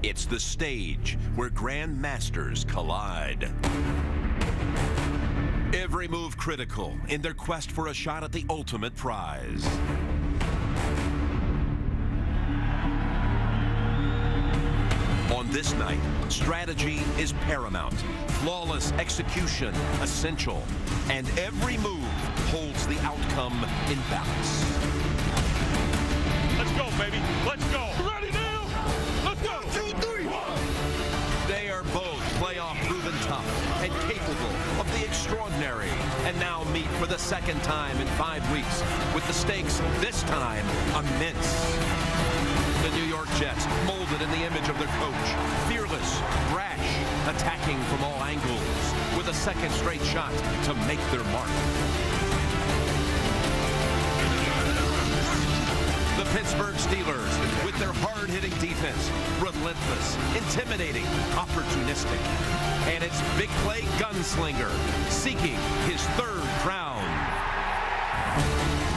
It's the stage where grand masters collide. Every move critical in their quest for a shot at the ultimate prize. On this night, strategy is paramount, flawless execution essential, and every move holds the outcome in balance. Let's go, baby. Let's go. Ready now? Let's go. 1, 2, 3. They are both playoff proven tough and capable of the extraordinary, and now meet for the second time in 5 weeks, with the stakes this time immense. The New York Jets, molded in the image of their coach, fearless, brash, attacking from all angles, with a second straight shot to make their mark. The Pittsburgh Steelers, with their hard-hitting defense, relentless, intimidating, opportunistic. And it's big play gunslinger, seeking his 3rd crown.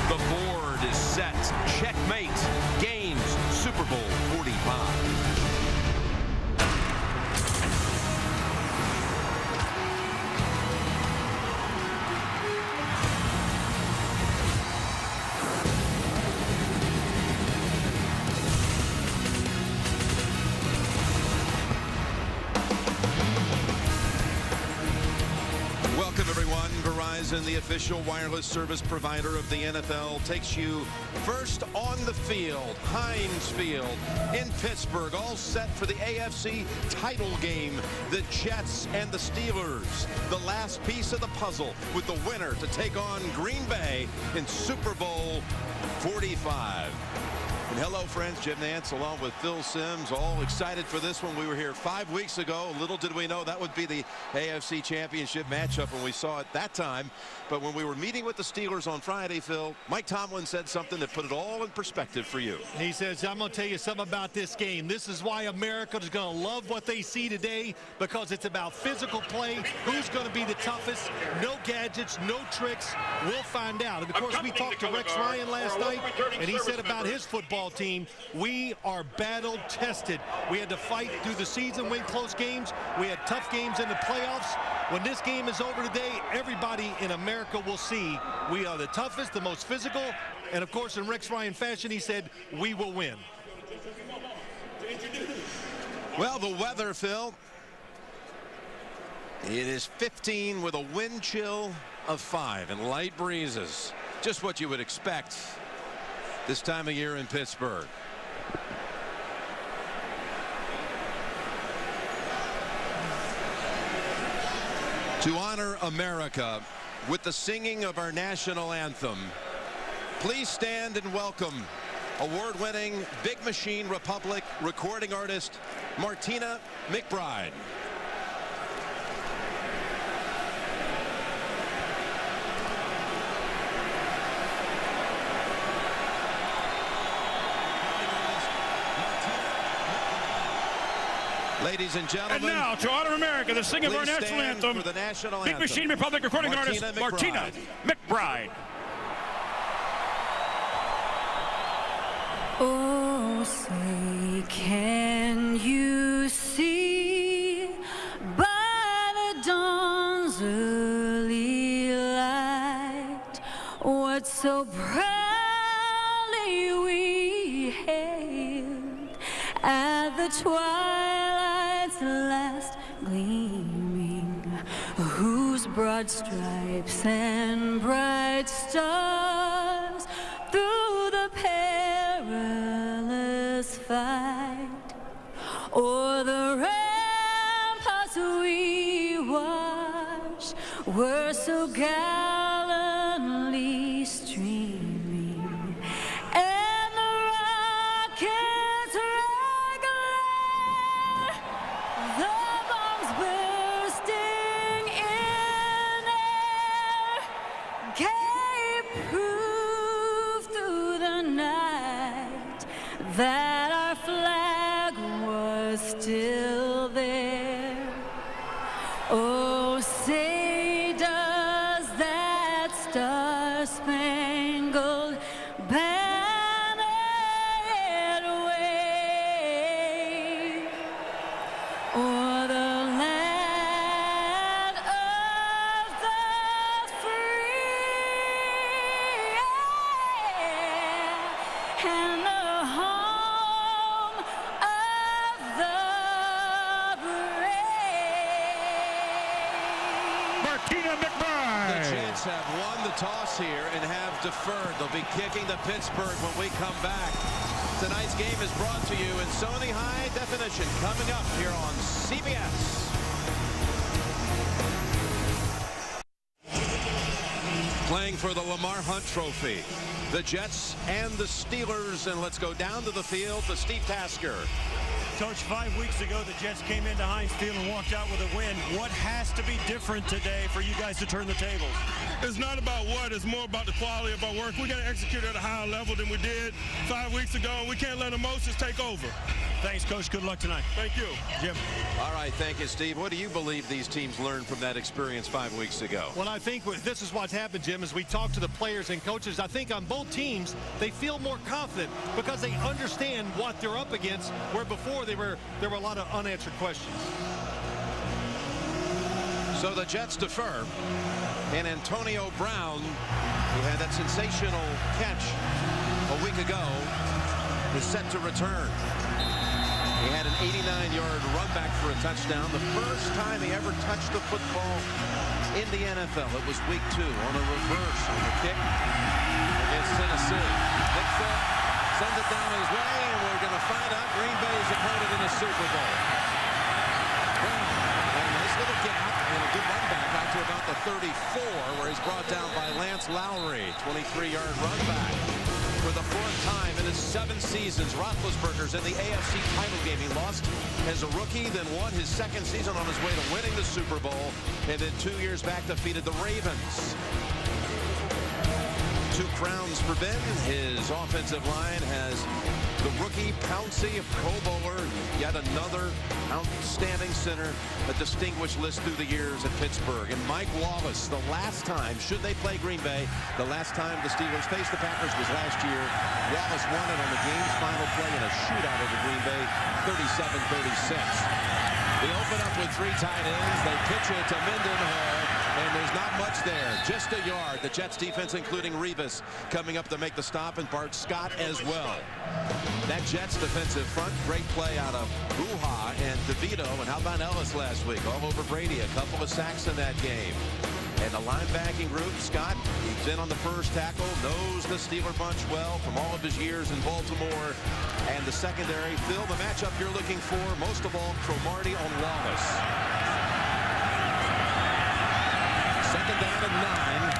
The board is set. Checkmate. Games Super Bowl 45. Welcome, everyone. Verizon, the official wireless service provider of the NFL, takes you first on the field, Heinz Field in Pittsburgh, all set for the AFC title game. The Jets and the Steelers, the last piece of the puzzle, with the winner to take on Green Bay in Super Bowl 45. And hello, friends. Jim Nantz along with Phil Simms, all excited for this one. We were here 5 weeks ago. Little did we know that would be the AFC Championship matchup when we saw it that time. But when we were meeting with the Steelers on Friday, Phil, Mike Tomlin said something that put it all in perspective for you. He says, I'm going to tell you something about this game. This is why America is going to love what they see today, because it's about physical play. Who's going to be the toughest? No gadgets, no tricks. We'll find out. And, of course, we talked to Rex Ryan last night, and he said about his football team, we are battle tested. We had to fight through the season, win close games. We had tough games in the playoffs. When this game is over today, everybody in America will see we are the toughest, the most physical, and of course in Rex Ryan fashion, he said we will win. Well, the weather, Phil, it is 15 with a wind chill of 5 and light breezes. Just what you would expect this time of year in Pittsburgh. To honor America with the singing of our national anthem, please stand and welcome award-winning Big Machine Republic recording artist Martina McBride. Ladies and gentlemen, And now, to honor America, the singing of our please national stand anthem, for the national Big anthem. Machine Republic recording Martina artist McBride. Martina McBride. Oh, say, can you see by the dawn's early light what so proudly we hailed at the twilight's last gleaming, whose broad stripes and bright stars through the perilous fight o'er the ramparts we watched were so gallantly streaming, and the rockets regular, the bombs bursting in air, gave proof through the night that our flag was still there. Oh, say does that Jets have won the toss here and have deferred. They'll be kicking to Pittsburgh when we come back. Tonight's game is brought to you in Sony High Definition, coming up here on CBS. Playing for the Lamar Hunt Trophy, the Jets and the Steelers. And let's go down to the field to Steve Tasker. Coach, 5 weeks ago, the Jets came into Heinz Field and walked out with a win. What has to be different today for you guys to turn the tables? It's not about what, it's more about the quality of our work. We got to execute at a higher level than we did 5 weeks ago, and we can't let emotions take over. Thanks, Coach. Good luck tonight. Thank you. Jim. All right, thank you, Steve. What do you believe these teams learned from that experience 5 weeks ago? Well, I think this is what's happened, Jim, as we talk to the players and coaches. I think on both teams, they feel more confident because they understand what they're up against, where before there were a lot of unanswered questions. So the Jets defer, and Antonio Brown, who had that sensational catch a week ago, is set to return. He had an 89-yard run back for a touchdown, the first time he ever touched the football in the NFL. It was week 2 on a reverse on the kick against Tennessee. Nick Foot sends it down his way, and we're going to find out Green Bay's opponent in the Super Bowl. Brown had a nice little gap and a good run back out to about the 34, where he's brought down by Lance Lowry, 23-yard run back. For the 4th time in his 7 seasons, Roethlisberger's in the AFC title game. He lost as a rookie, then won his 2nd season on his way to winning the Super Bowl, and then 2 years back defeated the Ravens. 2 crowns for Ben. His offensive line has the rookie Pouncey, a Pro Bowler, yet another outstanding center, a distinguished list through the years at Pittsburgh. And Mike Wallace, the last time, should they play Green Bay, the last time the Steelers faced the Packers was last year. Wallace won it on the game's final play in a shootout over Green Bay, 37-36. They open up with 3 tight ends. They pitch it to Mendenhall, and there's not much there. Just a yard. The Jets defense, including Revis, coming up to make the stop, and Bart Scott as well. That Jets defensive front, great play out of Buha and DeVito, and how about Ellis last week? All over Brady, a couple of sacks in that game. And the linebacking group, Scott, he's in on the first tackle, knows the Steeler bunch well from all of his years in Baltimore. And the secondary, Phil, the matchup you're looking for, most of all, Cromartie on Wallace. 2nd down and 9.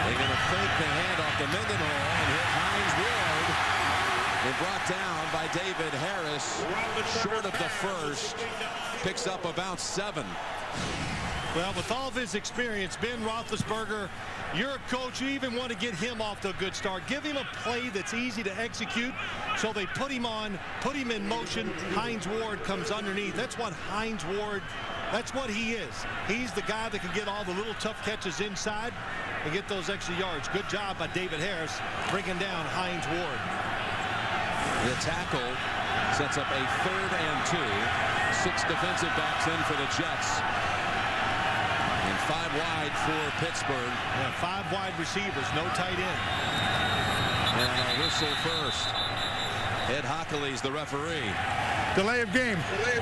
They're going to fake the handoff to Mendenhall and hit Hines Ward. And brought down by David Harris, short of the first, picks up about 7. Well, with all of his experience, Ben Roethlisberger, you're a coach, you even want to get him off to a good start. Give him a play that's easy to execute. So they put him on, put him in motion. Hines Ward comes underneath. That's what Hines Ward, that's what he is. He's the guy that can get all the little tough catches inside and get those extra yards. Good job by David Harris bringing down Hines Ward. The tackle sets up a 3rd and 2. 6 defensive backs in for the Jets. And 5 wide for Pittsburgh. Yeah, 5 wide receivers, no tight end. And a whistle first. Ed Hockley's the referee. Delay of game.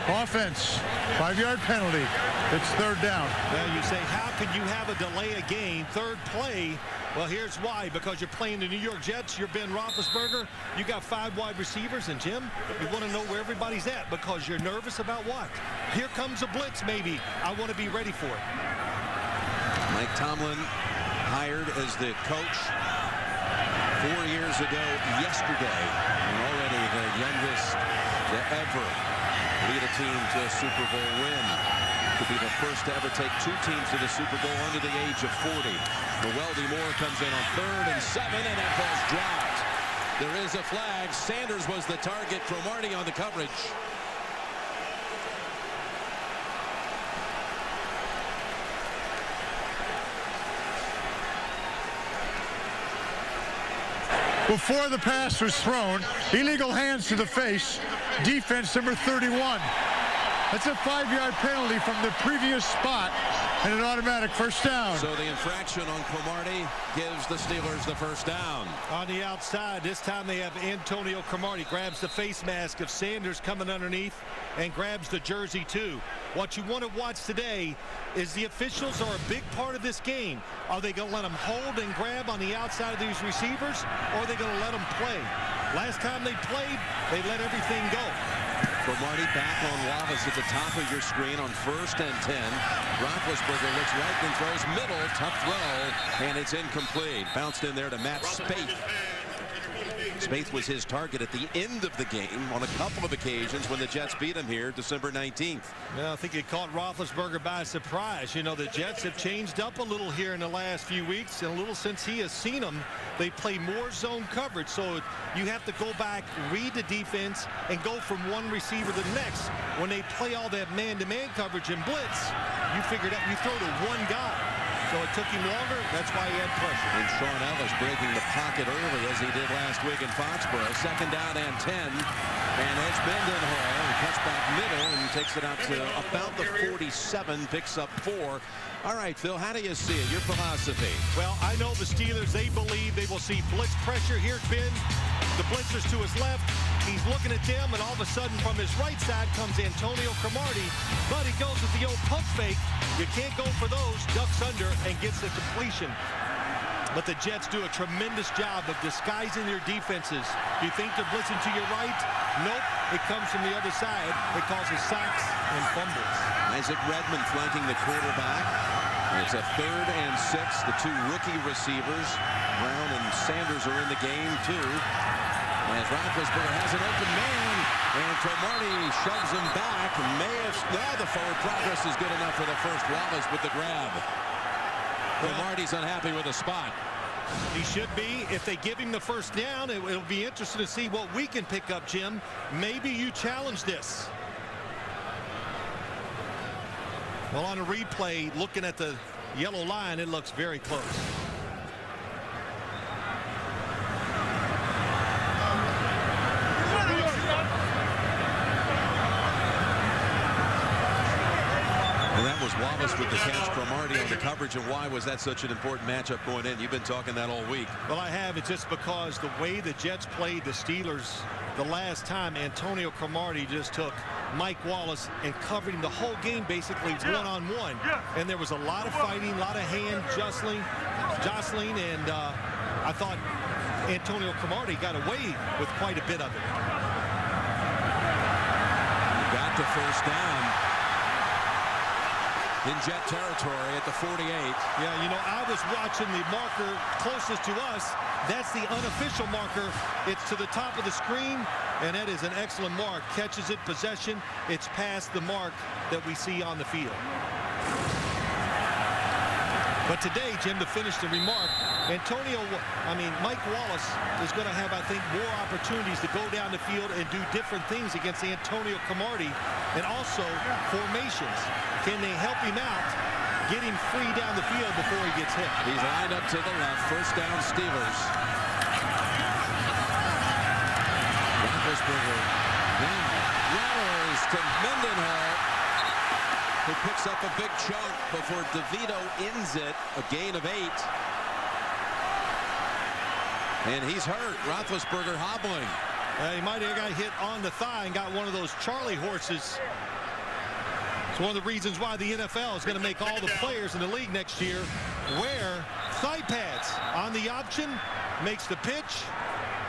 Offense. 5-yard penalty. It's 3rd down. Well, you say, how can you have a delay of game, 3rd play? Well, here's why. Because you're playing the New York Jets, you're Ben Roethlisberger, you got 5 wide receivers, and Jim, you want to know where everybody's at because you're nervous about what? Here comes a blitz, maybe. I want to be ready for it. Mike Tomlin hired as the coach 4 years ago yesterday, and already the youngest to ever lead a team to a Super Bowl win. To be the first to ever take 2 teams to the Super Bowl under the age of 40. Weldy Moore comes in on 3rd and 7, and that ball's dropped. There is a flag. Sanders was the target. Cromartie on the coverage. Before the pass was thrown, illegal hands to the face, defense number 31. That's a 5-yard penalty from the previous spot and an automatic first down. So the infraction on Cromartie gives the Steelers the first down. On the outside, this time they have Antonio Cromartie grabs the face mask of Sanders coming underneath and grabs the jersey too. What you want to watch today is the officials are a big part of this game. Are they going to let them hold and grab on the outside of these receivers, or are they going to let them play? Last time they played, they let everything go. Cromartie back on Wallace at the top of your screen on 1st and 10. Roethlisberger looks right and throws middle. Tough throw, and it's incomplete. Bounced in there to Matt Spaeth. Spaeth was his target at the end of the game on a couple of occasions when the Jets beat him here December 19th. Well, I think it caught Roethlisberger by surprise. You know, the Jets have changed up a little here in the last few weeks, and a little since he has seen them. They play more zone coverage, so you have to go back, read the defense, and go from one receiver to the next. When they play all that man-to-man coverage and blitz, you figure that you throw to one guy. So it took him longer. That's why he had pressure. And Sean Ellis breaking the pocket early as he did last week in Foxborough. 2nd down and 10. And it's Mendenhall. He cuts back middle and takes it out to about the 47. Picks up 4. All right, Phil, how do you see it? Your philosophy? Well, I know the Steelers, they believe they will see blitz pressure. Here's Ben. The blitzer's to his left. He's looking at them, and all of a sudden from his right side comes Antonio Cromartie. But he goes with the old pump fake. You can't go for those. Ducks under and gets the completion. But the Jets do a tremendous job of disguising their defenses. Do you think they're blitzing to your right? Nope. It comes from the other side. It causes sacks and fumbles. Isaac Redmond flanking the quarterback. It's a 3rd and 6. The 2 rookie receivers, Brown and Sanders, are in the game too. As Roethlisberger has an open man, and Cromartie shoves him back. Now the forward progress is good enough for the first. Wallace with the grab. Cromartie's unhappy with the spot. He should be. If they give him the first down, it'll be interesting to see what we can pick up, Jim. Maybe you challenge this. Well, on a replay, looking at the yellow line, it looks very close. And that was Wallace with the catch. Cromartie on the coverage. And why was that such an important matchup going in? You've been talking that all week. Well, I have. It's just because the way the Jets played the Steelers the last time, Antonio Cromartie just took Mike Wallace and covered him the whole game, basically one-on-one. And there was a lot of fighting, a lot of hand jostling, and I thought Antonio Cromartie got away with quite a bit of it. Got the first down. In Jet territory at the 48. Yeah, you know, I was watching the marker closest to us. That's the unofficial marker. It's to the top of the screen, and that is an excellent mark. Catches it, possession. It's past the mark that we see on the field. But today, Jim, to finish the remark, Mike Wallace is going to have, I think, more opportunities to go down the field and do different things against Antonio Cromartie, and also formations. Can they help him out, get him free down the field before he gets hit? He's lined up to the left. First down, Steelers. Roethlisberger now rattles to Mendenhall, who picks up a big chunk before DeVito ends it. A gain of 8. And he's hurt. Roethlisberger hobbling. He might have got hit on the thigh and got one of those Charlie horses. It's one of the reasons why the NFL is going to make all the players in the league next year wear thigh pads. On the option, makes the pitch.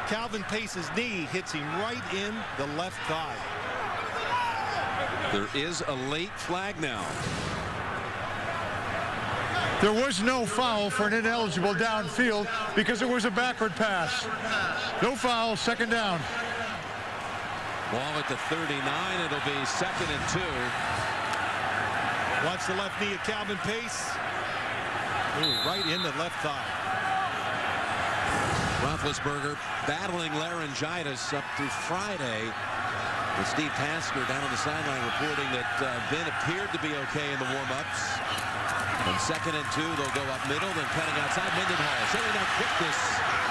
Calvin Pace's knee hits him right in the left thigh. There is a late flag now. There was no foul for an ineligible downfield because it was a backward pass. No foul, 2nd down. Ball at the 39. It'll be 2nd and 2. Watch the left knee of Calvin Pace. Ooh, right in the left thigh. Roethlisberger battling laryngitis up through Friday. With Steve Tasker down on the sideline reporting that Ben appeared to be okay in the warm-ups. And 2nd and 2, they'll go up middle, then cutting outside. Mendenhall showing that quickness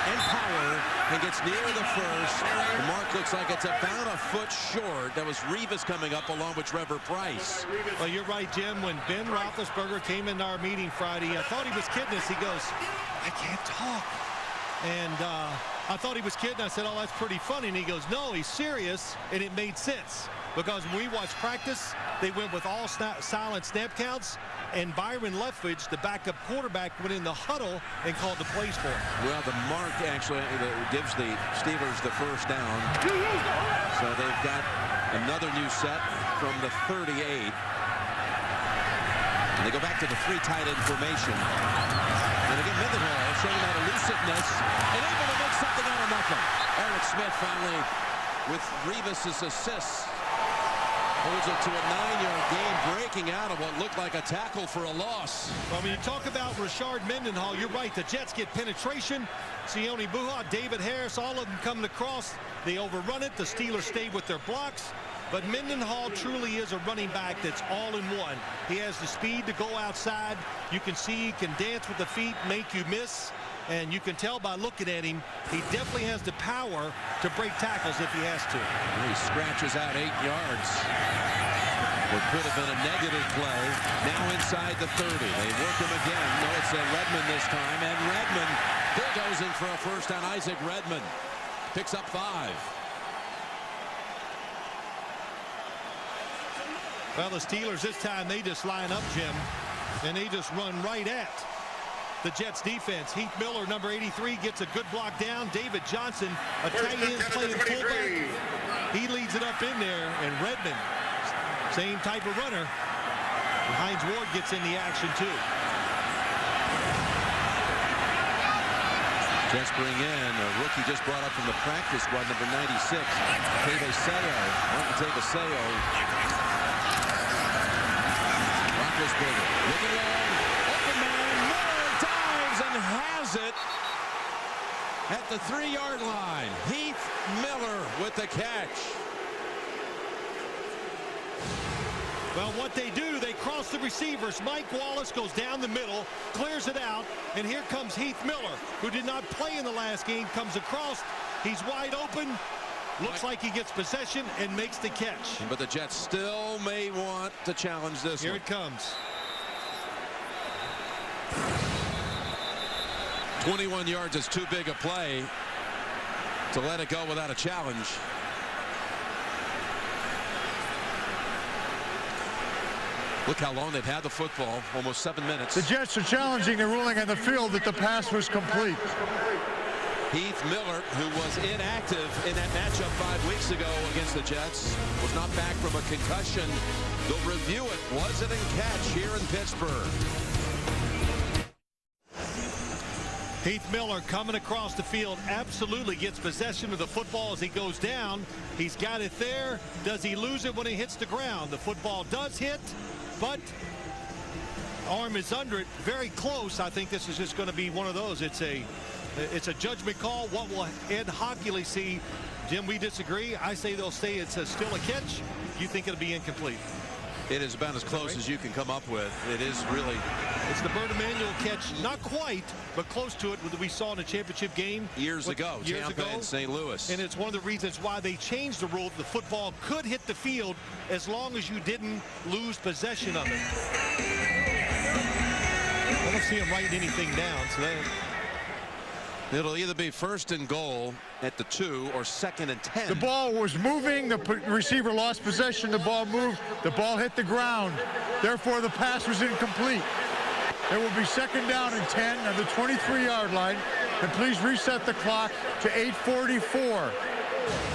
and power and gets near the first. The mark looks like it's about a foot short. That was Revis coming up along with Trevor Price. Well, you're right, Jim. When Ben Roethlisberger came into our meeting Friday, I thought he was kidding us. He goes, I can't talk. And I thought he was kidding. I said, oh, that's pretty funny. And he goes, no, he's serious. And it made sense. Because when we watched practice, they went with all silent snap counts. And Byron Leftwich, the backup quarterback, went in the huddle and called the plays for him. Well, the mark actually gives the Steelers the first down. So they've got another new set from the 38. And they go back to the three tight end formation. And again, Mendenhall showing that elusiveness and able to make something out of nothing. Eric Smith finally, with Revis's assists, holds it to a 9-yard gain, breaking out of what looked like a tackle for a loss. Well, when you talk about Rashard Mendenhall, you're right. The Jets get penetration. Sione Buha, David Harris, all of them coming across. They overrun it. The Steelers stay with their blocks. But Mendenhall truly is a running back that's all in one. He has the speed to go outside. You can see he can dance with the feet, make you miss. And you can tell by looking at him, he definitely has the power to break tackles if he has to. He scratches out 8 yards. What could have been a negative play. Now inside the 30. They work him again. No, it's Redmond this time. And Redmond bulldozing for a first down. Isaac Redmond picks up 5. Well, the Steelers this time, they just line up, Jim, and they just run right at the Jets defense. Heath Miller, number 83, gets a good block down. David Johnson, a tight end playing fullback. He leads it up in there, and Redmond, same type of runner. And Hines Ward gets in the action too. Jets bring in a rookie just brought up from the practice squad, number 96, Taveseo. Martin Taveseo. Roethlisberger looking long. Open man. Miller dives and has it at the 3-yard line. Heath Miller with the catch. Well, what they do, they cross the receivers. Mike Wallace goes down the middle, clears it out, and here comes Heath Miller, who did not play in the last game, comes across. He's wide open. Looks like he gets possession and makes the catch. But the Jets still may want to challenge this Here one. it comes. 21 yards is too big a play to let it go without a challenge. Look how long they've had the football, almost 7 minutes. The Jets are challenging the ruling on the field that the pass was complete. Heath Miller, who was inactive in that matchup 5 weeks ago against the Jets, was not back from a concussion. They'll review it. Was it in catch here in Pittsburgh? Heath Miller coming across the field, absolutely gets possession of the football as he goes down. He's got it there. Does he lose it when he hits the ground? The football does hit, but arm is under it, very close. I think this is just going to be one of those. It's a judgment call. What will Ed Hockley see? Jim, we disagree. I say they'll say it's still a catch. You think it'll be incomplete? It is about as close as you can come up with. It is really. It's the Bert Emanuel catch, not quite, but close to it, that we saw in a championship game Years ago, Tampa and St. Louis. And it's one of the reasons why they changed the rule. The football could hit the field as long as you didn't lose possession of it. I don't see him writing anything down, so it'll either be 1st and goal at the 2 or 2nd and 10. The ball was moving. The receiver lost possession. The ball moved. The ball hit the ground. Therefore, the pass was incomplete. It will be 2nd down and 10 on the 23-yard line. And please reset the clock to 8:44.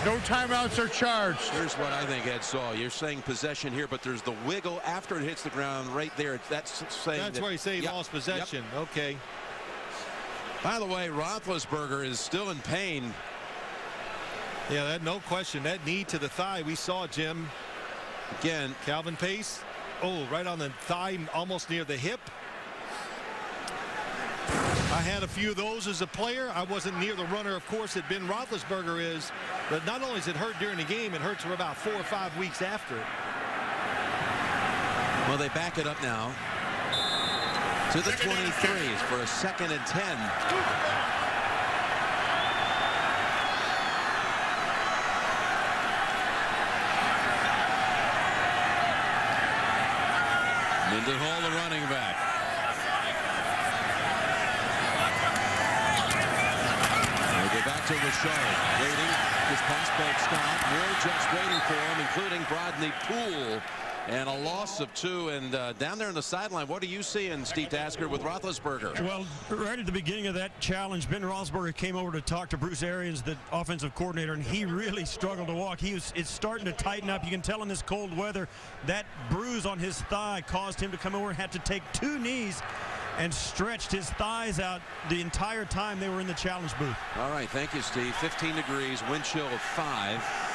No timeouts are charged. Here's what I think Ed saw. You're saying possession here, but there's the wiggle after it hits the ground right there. That's saying that's where he say he lost possession. Yep. Okay. By the way, Roethlisberger is still in pain. Yeah, that no question. That knee to the thigh, we saw, Jim. Again, Calvin Pace. Oh, right on the thigh, almost near the hip. I had a few of those as a player. I wasn't near the runner, of course, that Ben Roethlisberger is. But not only is it hurt during the game, it hurts for about 4 or 5 weeks after it. Well, they back it up now to the 23s for a 2nd and 10. Mendenhall, the running back. We'll go back to Richard, waiting. His pass break stop. More Jets waiting for him, including Brodney Poole. And a loss of 2. And down there on the sideline, what are you seeing, Steve Tasker, with Roethlisberger? Well, right at the beginning of that challenge, Ben Roethlisberger came over to talk to Bruce Arians, the offensive coordinator, and he really struggled to walk. It's starting to tighten up. You can tell in this cold weather that bruise on his thigh caused him to come over and had to take 2 knees and stretched his thighs out the entire time they were in the challenge booth. All right, thank you, Steve. 15 degrees, wind chill of 5.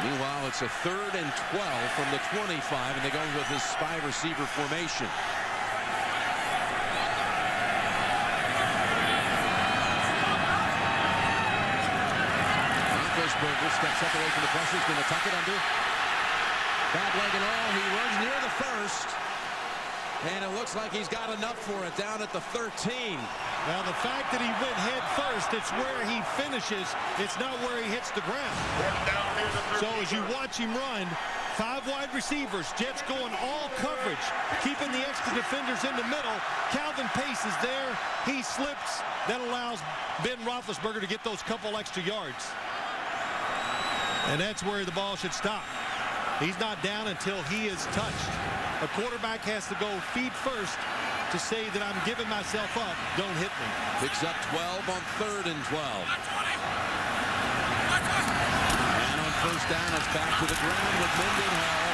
Meanwhile, it's a 3rd and 12 from the 25, and they go with this spy receiver formation. Roethlisberger steps up away from the pressure. He's going to tuck it under. Bad leg and all. He runs near the 1st. And it looks like he's got enough for it down at the 13. Now, the fact that he went head first, it's where he finishes. It's not where he hits the ground. So as you watch him run, 5 wide receivers, Jets going all coverage, keeping the extra defenders in the middle. Calvin Pace is there. He slips. That allows Ben Roethlisberger to get those couple extra yards. And that's where the ball should stop. He's not down until he is touched. A quarterback has to go feet first to say that I'm giving myself up. Don't hit me. Picks up 12 on 3rd and 12. And on 1st down, it's back to the ground with Mendenhall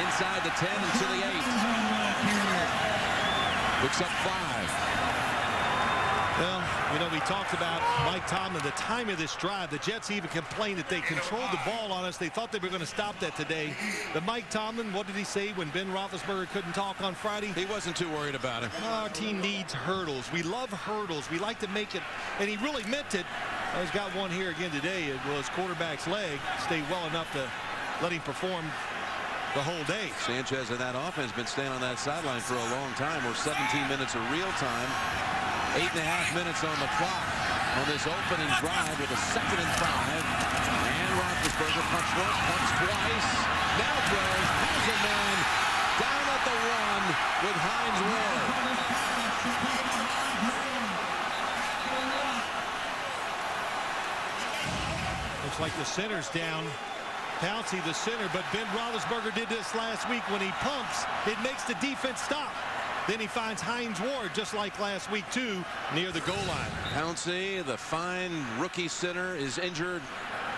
inside the 10 and to the 8. Picks up 5. Well, you know, we talked about Mike Tomlin, the time of this drive. The Jets even complained that they controlled the ball on us. They thought they were going to stop that today. But Mike Tomlin, what did he say when Ben Roethlisberger couldn't talk on Friday? He wasn't too worried about it. Our team needs hurdles. We love hurdles. We like to make it. And he really meant it. He's got one here again today. It was quarterback's leg. Stayed well enough to let him perform the whole day. Sanchez and that offense been staying on that sideline for a long time. We're 17 minutes of real time. 8.5 minutes on the clock on this opening drive with a 2nd and 5. And Roethlisberger pumps once, pumps twice. Now throws, has a man down at the 1 with Hines Ward. Looks like the center's down. Pouncey, the center, but Ben Roethlisberger did this last week. When he pumps, it makes the defense stop. Then he finds Hines Ward, just like last week, too, near the goal line. Pouncey, the fine rookie center, is injured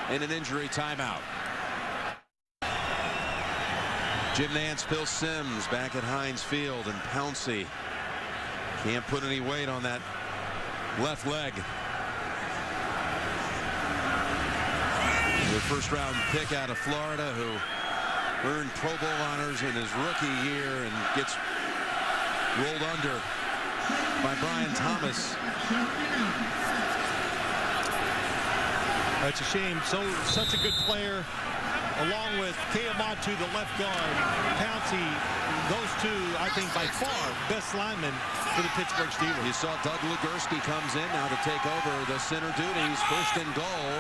in an injury timeout. Jim Nantz, Phil Simms back at Heinz Field, and Pouncey can't put any weight on that left leg. The 1st-round pick out of Florida, who earned Pro Bowl honors in his rookie year and gets rolled under by Brian Thomas. That's a shame. Such a good player, along with Keamatu, the left guard. Pouncey, those 2, I think, by far, best linemen for the Pittsburgh Steelers. You saw Doug Legursky comes in now to take over the center duties. 1st and goal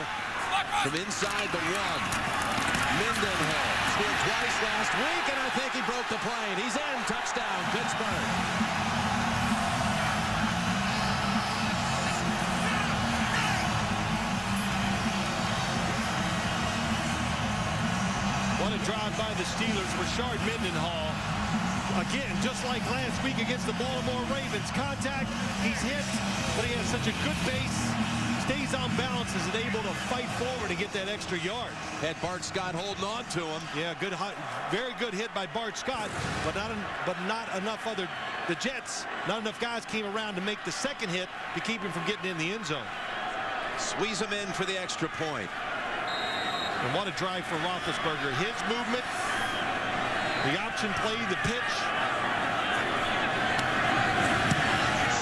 from inside the 1. Mendenhall scored twice last week, and I think he broke the plane. He's in. Touchdown, Pittsburgh. What a drive by the Steelers. Rashard Mendenhall. Again, just like last week against the Baltimore Ravens. Contact, he's hit, but he has such a good base. Stays on balance, is able to fight forward and get that extra yard. Had Bart Scott holding on to him. Yeah, very good hit by Bart Scott, but not enough other. The Jets, not enough guys came around to make the 2nd hit to keep him from getting in the end zone. Squeeze him in for the extra point. And what a drive for Roethlisberger. His movement, the option play, the pitch.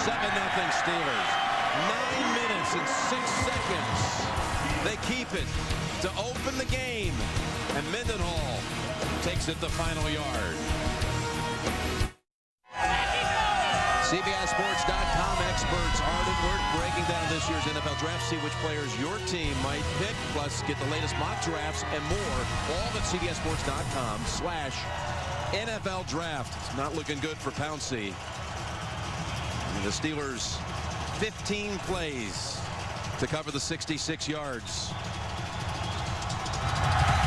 7-0 Steelers. 9 minutes and 6 seconds. They keep it to open the game. And Mendenhall takes it the final yard. CBSSports.com experts hard at work breaking down this year's NFL draft. See which players your team might pick. Plus get the latest mock drafts and more. All at CBSSports.com/ NFL draft. It's not looking good for Pouncey. And the Steelers 15 plays to cover the 66 yards.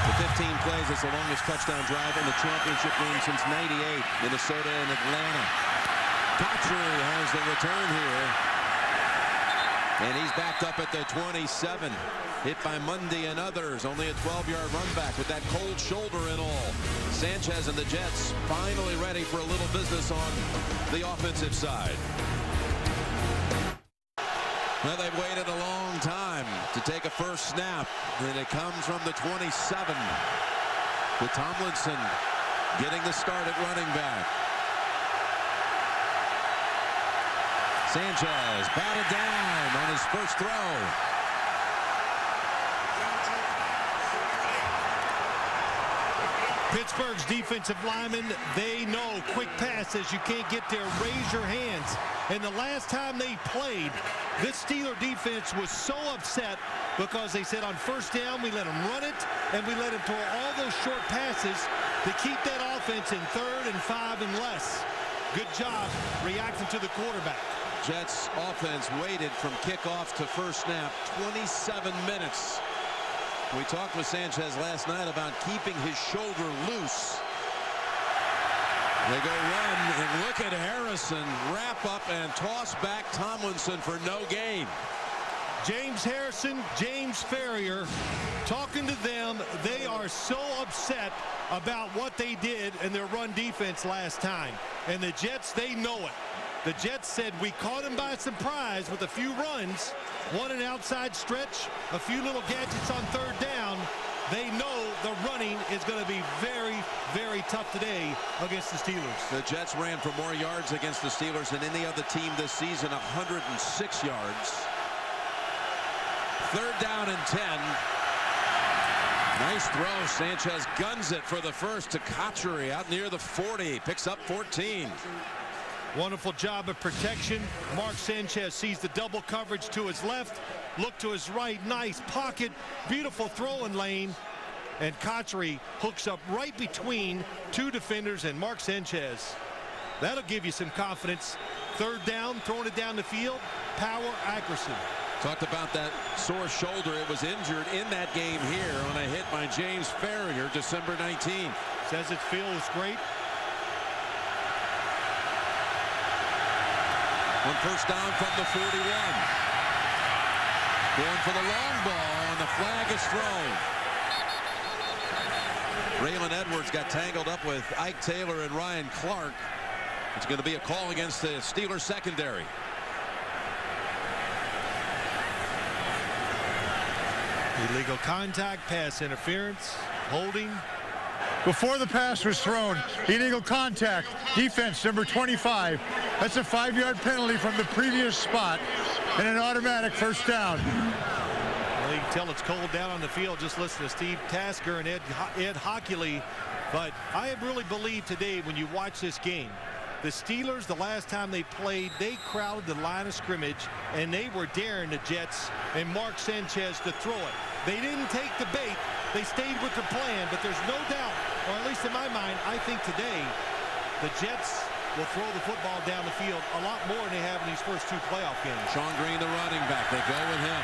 The 15 plays is the longest touchdown drive in the championship game since '98. Minnesota and Atlanta. Cotchery has the return here. And he's backed up at the 27. Hit by Mundy and others. Only a 12-yard run back with that cold shoulder and all. Sanchez and the Jets finally ready for a little business on the offensive side. Well, they've waited a long time to take a first snap, and it comes from the 27 with Tomlinson getting the start at running back. Sanchez batted down on his first throw. Pittsburgh's defensive linemen, they know quick passes, you can't get there, raise your hands. And the last time they played, this Steeler defense was so upset because they said on first down we let them run it and we let them throw all those short passes to keep that offense in 3rd and 5 and less. Good job reacting to the quarterback. Jets offense waited from kickoff to first snap 27 minutes. We talked with Sanchez last night about keeping his shoulder loose. They go run, and look at Harrison wrap up and toss back Tomlinson for no gain. James Harrison, James Ferrier, talking to them. They are so upset about what they did in their run defense last time. And the Jets, they know it. The Jets said we caught him by surprise with a few runs, one an outside stretch, a few little gadgets on 3rd down. They know the running is going to be very, very tough today against the Steelers. The Jets ran for more yards against the Steelers than any other team this season, 106 yards. 3rd down and 10. Nice throw. Sanchez guns it for the first to Cotchery out near the 40. Picks up 14. Wonderful job of protection. Mark Sanchez sees the double coverage to his left. Look to his right. Nice pocket. Beautiful throwing lane. And Cotchery hooks up right between 2 defenders and Mark Sanchez. That'll give you some confidence. 3rd down, throwing it down the field. Power, accuracy. Talked about that sore shoulder. It was injured in that game here on a hit by James Ferrier, December 19th. Says it feels great. On first down from the 41. Going for the long ball, and the flag is thrown. Raylan Edwards got tangled up with Ike Taylor and Ryan Clark. It's going to be a call against the Steelers secondary. Illegal contact, pass interference, holding. Before the pass was thrown, illegal contact, defense number 25. That's a 5-yard penalty from the previous spot and an automatic first down. Well, you can tell it's cold down on the field. Just listen to Steve Tasker and Ed Hockley. But I really believe today when you watch this game, the Steelers, the last time they played, they crowded the line of scrimmage and they were daring the Jets and Mark Sanchez to throw it. They didn't take the bait. They stayed with the plan, but there's no doubt, or at least in my mind, I think today the Jets will throw the football down the field a lot more than they have in these first 2 playoff games. Sean Green, the running back. They go with him.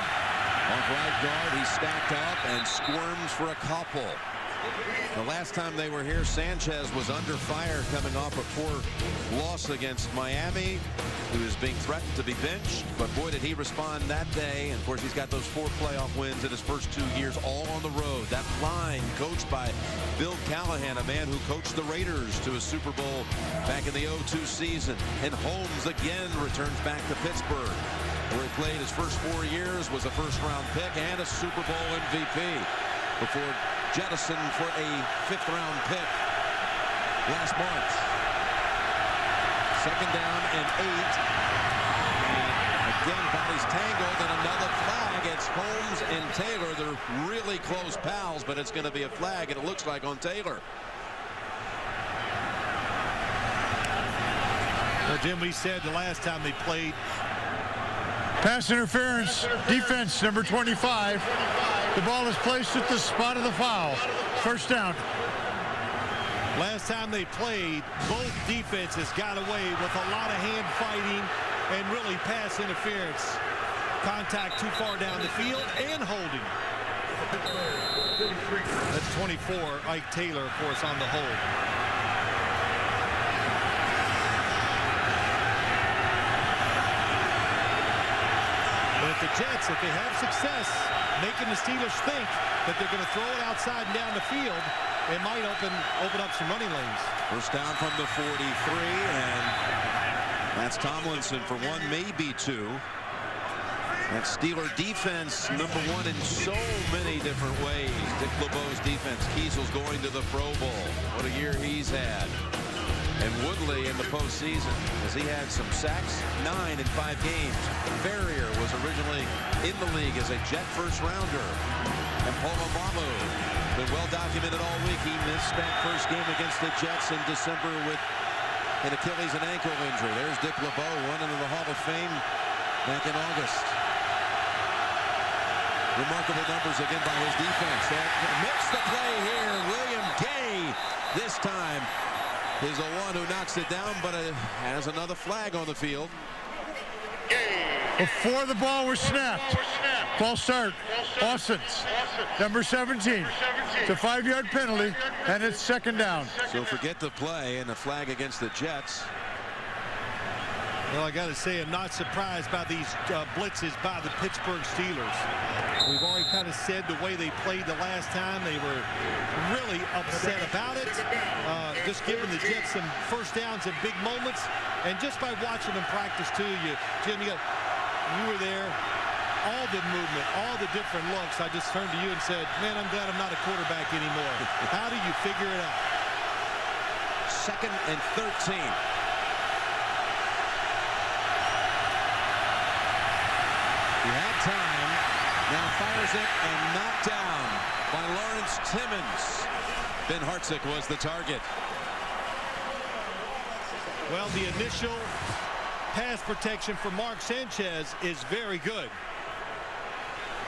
Off right guard, he's stacked up and squirms for a couple. The last time they were here, Sanchez was under fire coming off a poor loss against Miami. He was being threatened to be benched, but boy, did he respond that day. And of course, he's got those 4 playoff wins in his first 2 years, all on the road. That line coached by Bill Callahan, a man who coached the Raiders to a Super Bowl back in the 02 season. And Holmes again returns back to Pittsburgh, where he played his first 4 years, was a first-round pick and a Super Bowl MVP before jettisoned for a 5th-round pick last month. 2nd down and 8. Again, bodies tangled, and another flag. It's Holmes and Taylor. They're really close pals, but it's going to be a flag, and it looks like on Taylor. Well, Jim, we said the last time they played. Pass interference, defense number 25. The ball is placed at the spot of the foul. First down. Last time they played, both defenses got away with a lot of hand fighting and really pass interference. Contact too far down the field and holding. That's 24. Ike Taylor, of course, on the hold. But if the Jets, if they have success making the Steelers think that they're going to throw it outside and down the field, it might open up some running lanes. First down from the 43, and that's Tomlinson for one, maybe two. That Steeler defense, number one in so many different ways. Dick LeBeau's defense. Kiesel's going to the Pro Bowl. What a year he's had. And Woodley in the postseason, as he had some sacks, 9 in 5 games. Ferrier was originally in the league as a Jet first rounder. And Polamalu, been well documented all week. He missed that first game against the Jets in December with an Achilles and ankle injury. There's Dick LeBeau, one into the Hall of Fame back in August. Remarkable numbers again by his defense. That makes the play here. William Gay this time is the one who knocks it down, but has another flag on the field. Before the ball was snapped. False start. Austin's number 17. It's a 5-yard penalty, and it's second down. So forget the play and a flag against the Jets. Well, I got to say, I'm not surprised by these blitzes by the Pittsburgh Steelers. We've already kind of said the way they played the last time, they were really upset about it. Just giving the Jets some first downs in big moments. And just by watching them practice, too, Jim, you were there. All the movement, all the different looks. I just turned to you and said, man, I'm glad I'm not a quarterback anymore. How do you figure it out? 2nd and 13. He had time, now fires it and knocked down by Lawrence Timmons. Ben Hartsock was the target. Well, the initial pass protection for Mark Sanchez is very good.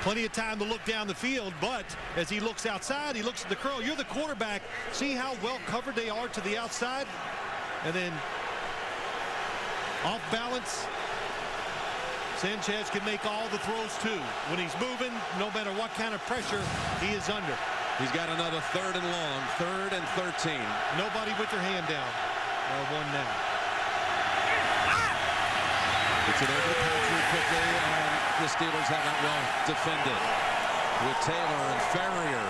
Plenty of time to look down the field, but as he looks outside, he looks at the curl. You're the quarterback. See how well covered they are to the outside? And then off balance. Sanchez can make all the throws, too. When he's moving, no matter what kind of pressure he is under. He's got another 3rd and long, 3rd and 13. Nobody with their hand down. One now. It's an over the country quickly, and the Steelers have not well defended with Taylor and Ferrier.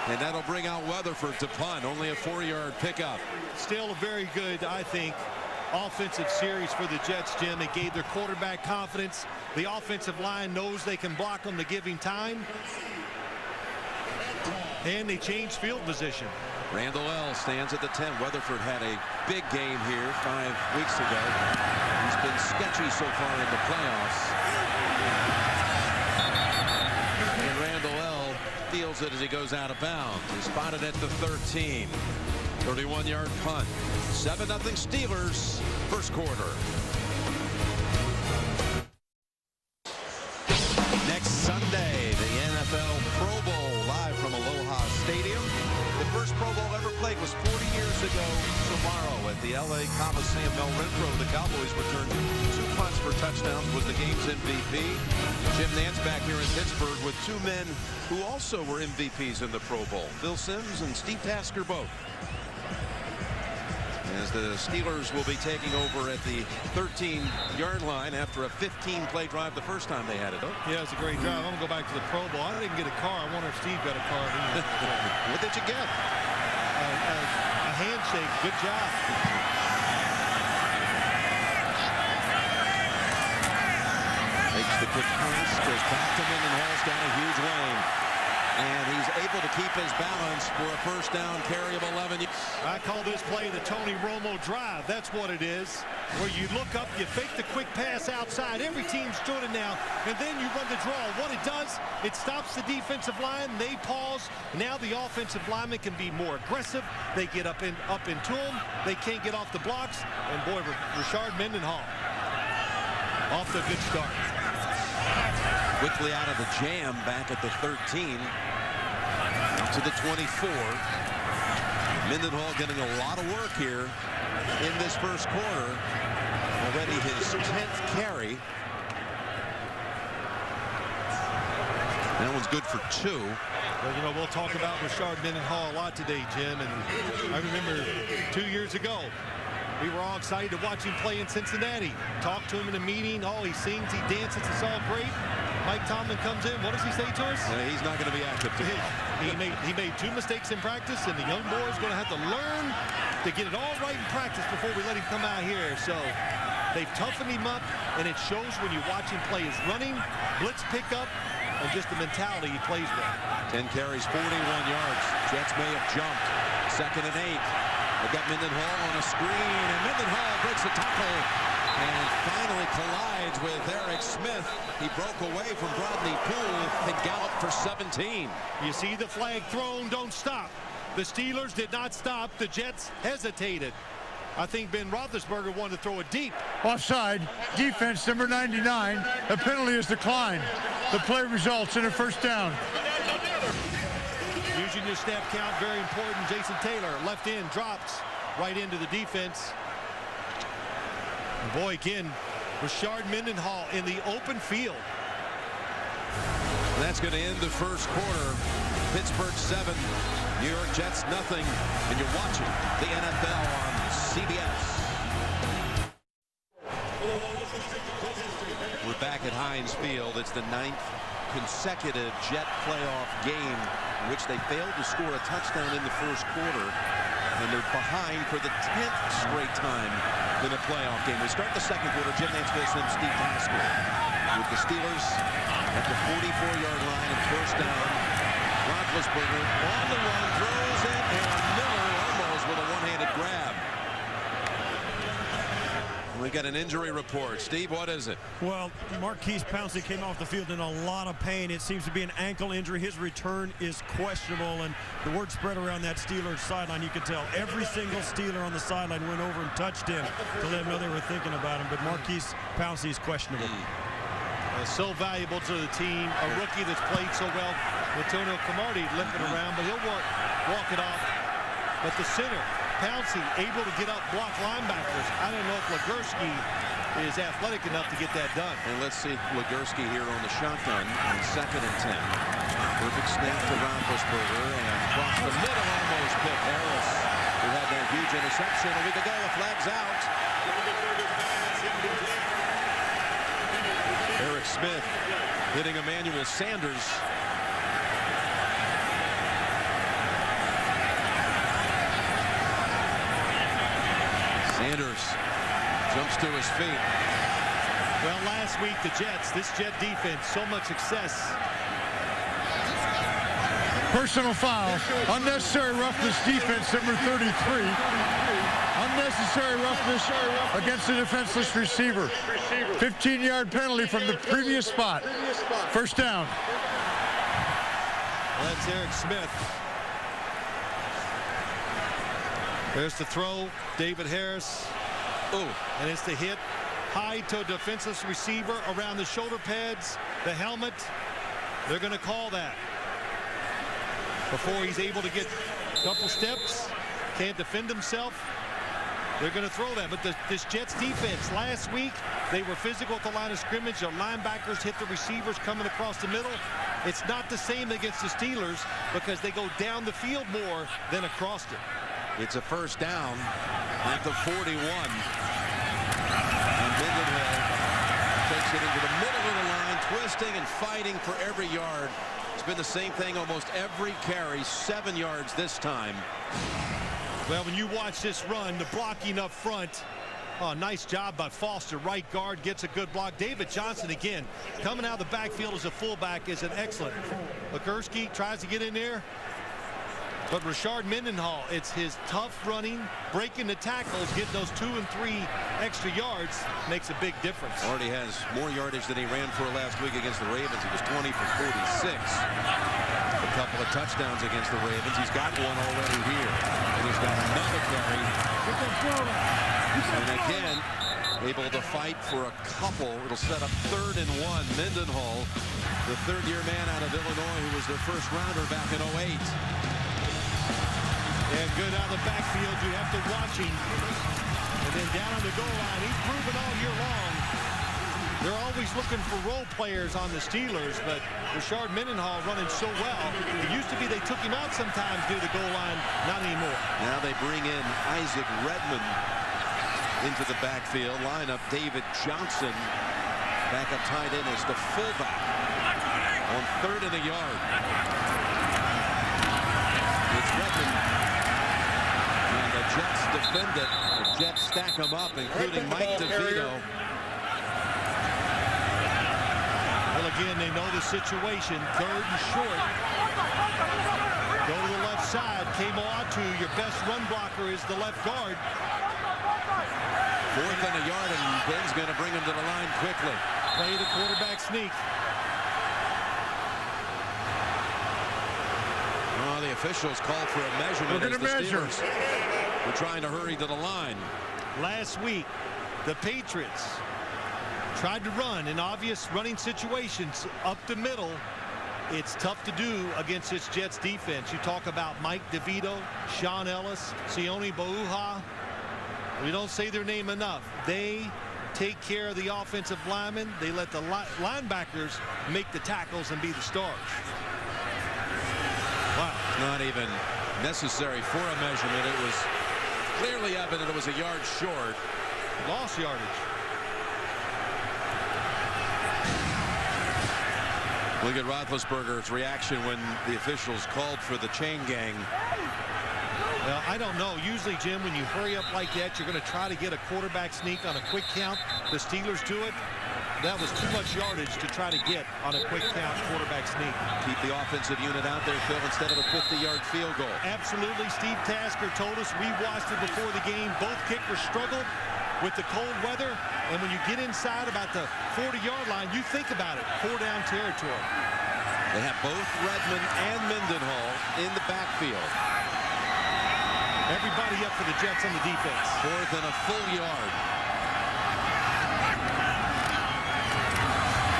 And that'll bring out Weatherford to punt. Only a 4-yard pickup. Still a very good, I think, offensive series for the Jets, Jim. It gave their quarterback confidence. The offensive line knows they can block them to give him time. And they changed field position. Randall L. stands at the 10. Weatherford had a big game here 5 weeks ago. He's been sketchy so far in the playoffs. And Randall L. feels it as he goes out of bounds. He's spotted at the 13. 31-yard punt. 7-0 Steelers, first quarter. Next Sunday, the NFL Pro Bowl live from Aloha Stadium. The first Pro Bowl ever played was 40 years ago tomorrow at the LA Coliseum. Mel Renfro, the Cowboys returned 2 punts for touchdowns, was the game's MVP. Jim Nantz back here in Pittsburgh with 2 men who also were MVPs in the Pro Bowl. Bill Sims and Steve Tasker both. As the Steelers will be taking over at the 13-yard line after a 15-play drive the first time they had it. Yeah, it's a great drive. I'm going to go back to the Pro Bowl. I didn't get a car. I wonder if Steve got a car. What did you get? A handshake. Good job. Makes the quick pass, goes back to Mendenhall's down a huge lane. And he's able to keep his balance for a first down carry of 11. I call this play the Tony Romo drive. That's what it is. Where you look up, you fake the quick pass outside. Every team's doing it now. And then you run the draw. What it does, it stops the defensive line. They pause. Now the offensive linemen can be more aggressive. They get up into them. They can't get off the blocks. And boy, Rashard Mendenhall off to a good start. Quickly out of the jam back at the 13 to the 24. Mendenhall getting a lot of work here in this first quarter. Already his 10th carry. That one's good for 2. Well, you know, we'll talk about Rashard Mendenhall a lot today, Jim. And I remember 2 years ago, we were all excited to watch him play in Cincinnati. Talked to him in a meeting. Oh, he sings, he dances, it's all great. Mike Tomlin comes in. What does he say to us? He's not going to be active today. He made 2 mistakes in practice, and the young boy is going to have to learn to get it all right in practice before we let him come out here. So they've toughened him up, and it shows when you watch him play his running, blitz pickup, and just the mentality he plays with. 10 carries, 41 yards. Jets may have jumped. 2nd and 8. They've got Mendenhall on a screen, and Mendenhall breaks the tackle and finally collides with Eric Smith. He broke away from Brodney Poole and galloped for 17. You see the flag thrown, don't stop. The Steelers did not stop. The Jets hesitated. I think Ben Roethlisberger wanted to throw it deep. Offside, defense number 99. A penalty is declined. The play results in a first down. Using your snap count, very important. Jason Taylor, left in, drops right into the defense. And boy, again, Rashard Mendenhall in the open field. That's going to end the first quarter. Pittsburgh 7, New York Jets nothing. And you're watching the NFL on CBS. We're back at Heinz Field. It's the 9th consecutive Jet playoff game in which they failed to score a touchdown in the first quarter. And they're behind for the 10th straight time in a playoff game. We start the second quarter. Jim Nance goes to Steve Tasker with the Steelers at the 44-yard line and first down. Roethlisberger on the run, throws it, and Miller almost with a one-handed grab. We got an injury report. Steve, what is it? Well, Marquise Pouncey came off the field in a lot of pain. It seems to be an ankle injury. His return is questionable, and the word spread around that Steelers sideline. You could tell every single Steeler on the sideline went over and touched him to let him know they were thinking about him. But Marquise Pouncey is questionable. So valuable to the team. A rookie that's played so well. Antonio Cromartie limping around, but he'll walk it off. But the center, Pouncey, able to get up, block linebackers. I don't know if Legursky is athletic enough to get that done. And let's see Legursky here on the shotgun on 2nd and 10. Perfect snap to Roethlisberger, and across the middle almost picked Harris, who had that huge interception a week ago. The flag's out. Eric Smith hitting Emmanuel Sanders. Sanders jumps to his feet. Well, last week, the Jets, this Jet defense, so much success. Personal foul. Unnecessary roughness defense, number 33. Unnecessary roughness against the defenseless receiver. 15-yard penalty from the previous spot. First down. That's Eric Smith. There's the throw, David Harris. Oh, and it's the hit high to a defenseless receiver around the shoulder pads, the helmet. They're going to call that. Before he's able to get a couple steps, can't defend himself, they're going to throw that. But this Jets defense, last week, they were physical at the line of scrimmage. Their linebackers hit the receivers coming across the middle. It's not the same against the Steelers because they go down the field more than across it. It's a first down at the 41. And Mendenhall takes it into the middle of the line, twisting and fighting for every yard. It's been the same thing almost every carry, 7 yards this time. Well, when you watch this run, the blocking up front, oh, nice job by Foster. Right guard gets a good block. David Johnson, again, coming out of the backfield as a fullback is an excellent. Legursky tries to get in there. But Rashard Mendenhall, it's his tough running, breaking the tackles, getting those 2 and 3 extra yards makes a big difference. Already has more yardage than he ran for last week against the Ravens. He was 20 for 46. A couple of touchdowns against the Ravens. He's got one already here. And he's got another carry. And again, able to fight for a couple. It'll set up 3rd and 1. Mendenhall, the third-year man out of Illinois, who was their first rounder back in 08. And good out of the backfield. You have to watch him. And then down on the goal line, he's proven all year long. They're always looking for role players on the Steelers, but Rashard Mendenhall running so well. It used to be they took him out sometimes near the goal line. Not anymore. Now they bring in Isaac Redmond into the backfield. Line up David Johnson. Backup tight end is the fullback on 3rd and a yard. It's Redmond. And the Jets defend it. The Jets stack them up, including Mike DeVito. Well, again, they know the situation. 3rd and short. Go to the left side. Came on to your best run blocker is the left guard. 4th and a yard, and Ben's going to bring him to the line quickly. Play the quarterback sneak. Oh, the officials called for a measurement. We're going to measure. We're trying to hurry to the line. Last week, the Patriots tried to run in obvious running situations up the middle. It's tough to do against this Jets defense. You talk about Mike DeVito, Sean Ellis, Sione Bauha. We don't say their name enough. They take care of the offensive linemen. They let the linebackers make the tackles and be the stars. Wow. Not even necessary for a measurement. It was clearly evident it was a yard short. Lost yardage. Look at Roethlisberger's reaction when the officials called for the chain gang. Well, I don't know. Usually, Jim, when you hurry up like that, you're going to try to get a quarterback sneak on a quick count. The Steelers do it. That was too much yardage to try to get on a quick count quarterback sneak. Keep the offensive unit out there, Phil, instead of a 50-yard field goal. Absolutely. Steve Tasker told us, we watched it before the game. Both kickers struggled with the cold weather. And when you get inside about the 40-yard line, you think about it. 4-down territory. They have both Redmond and Mendenhall in the backfield. Everybody up for the Jets on the defense. 4th and a full yard.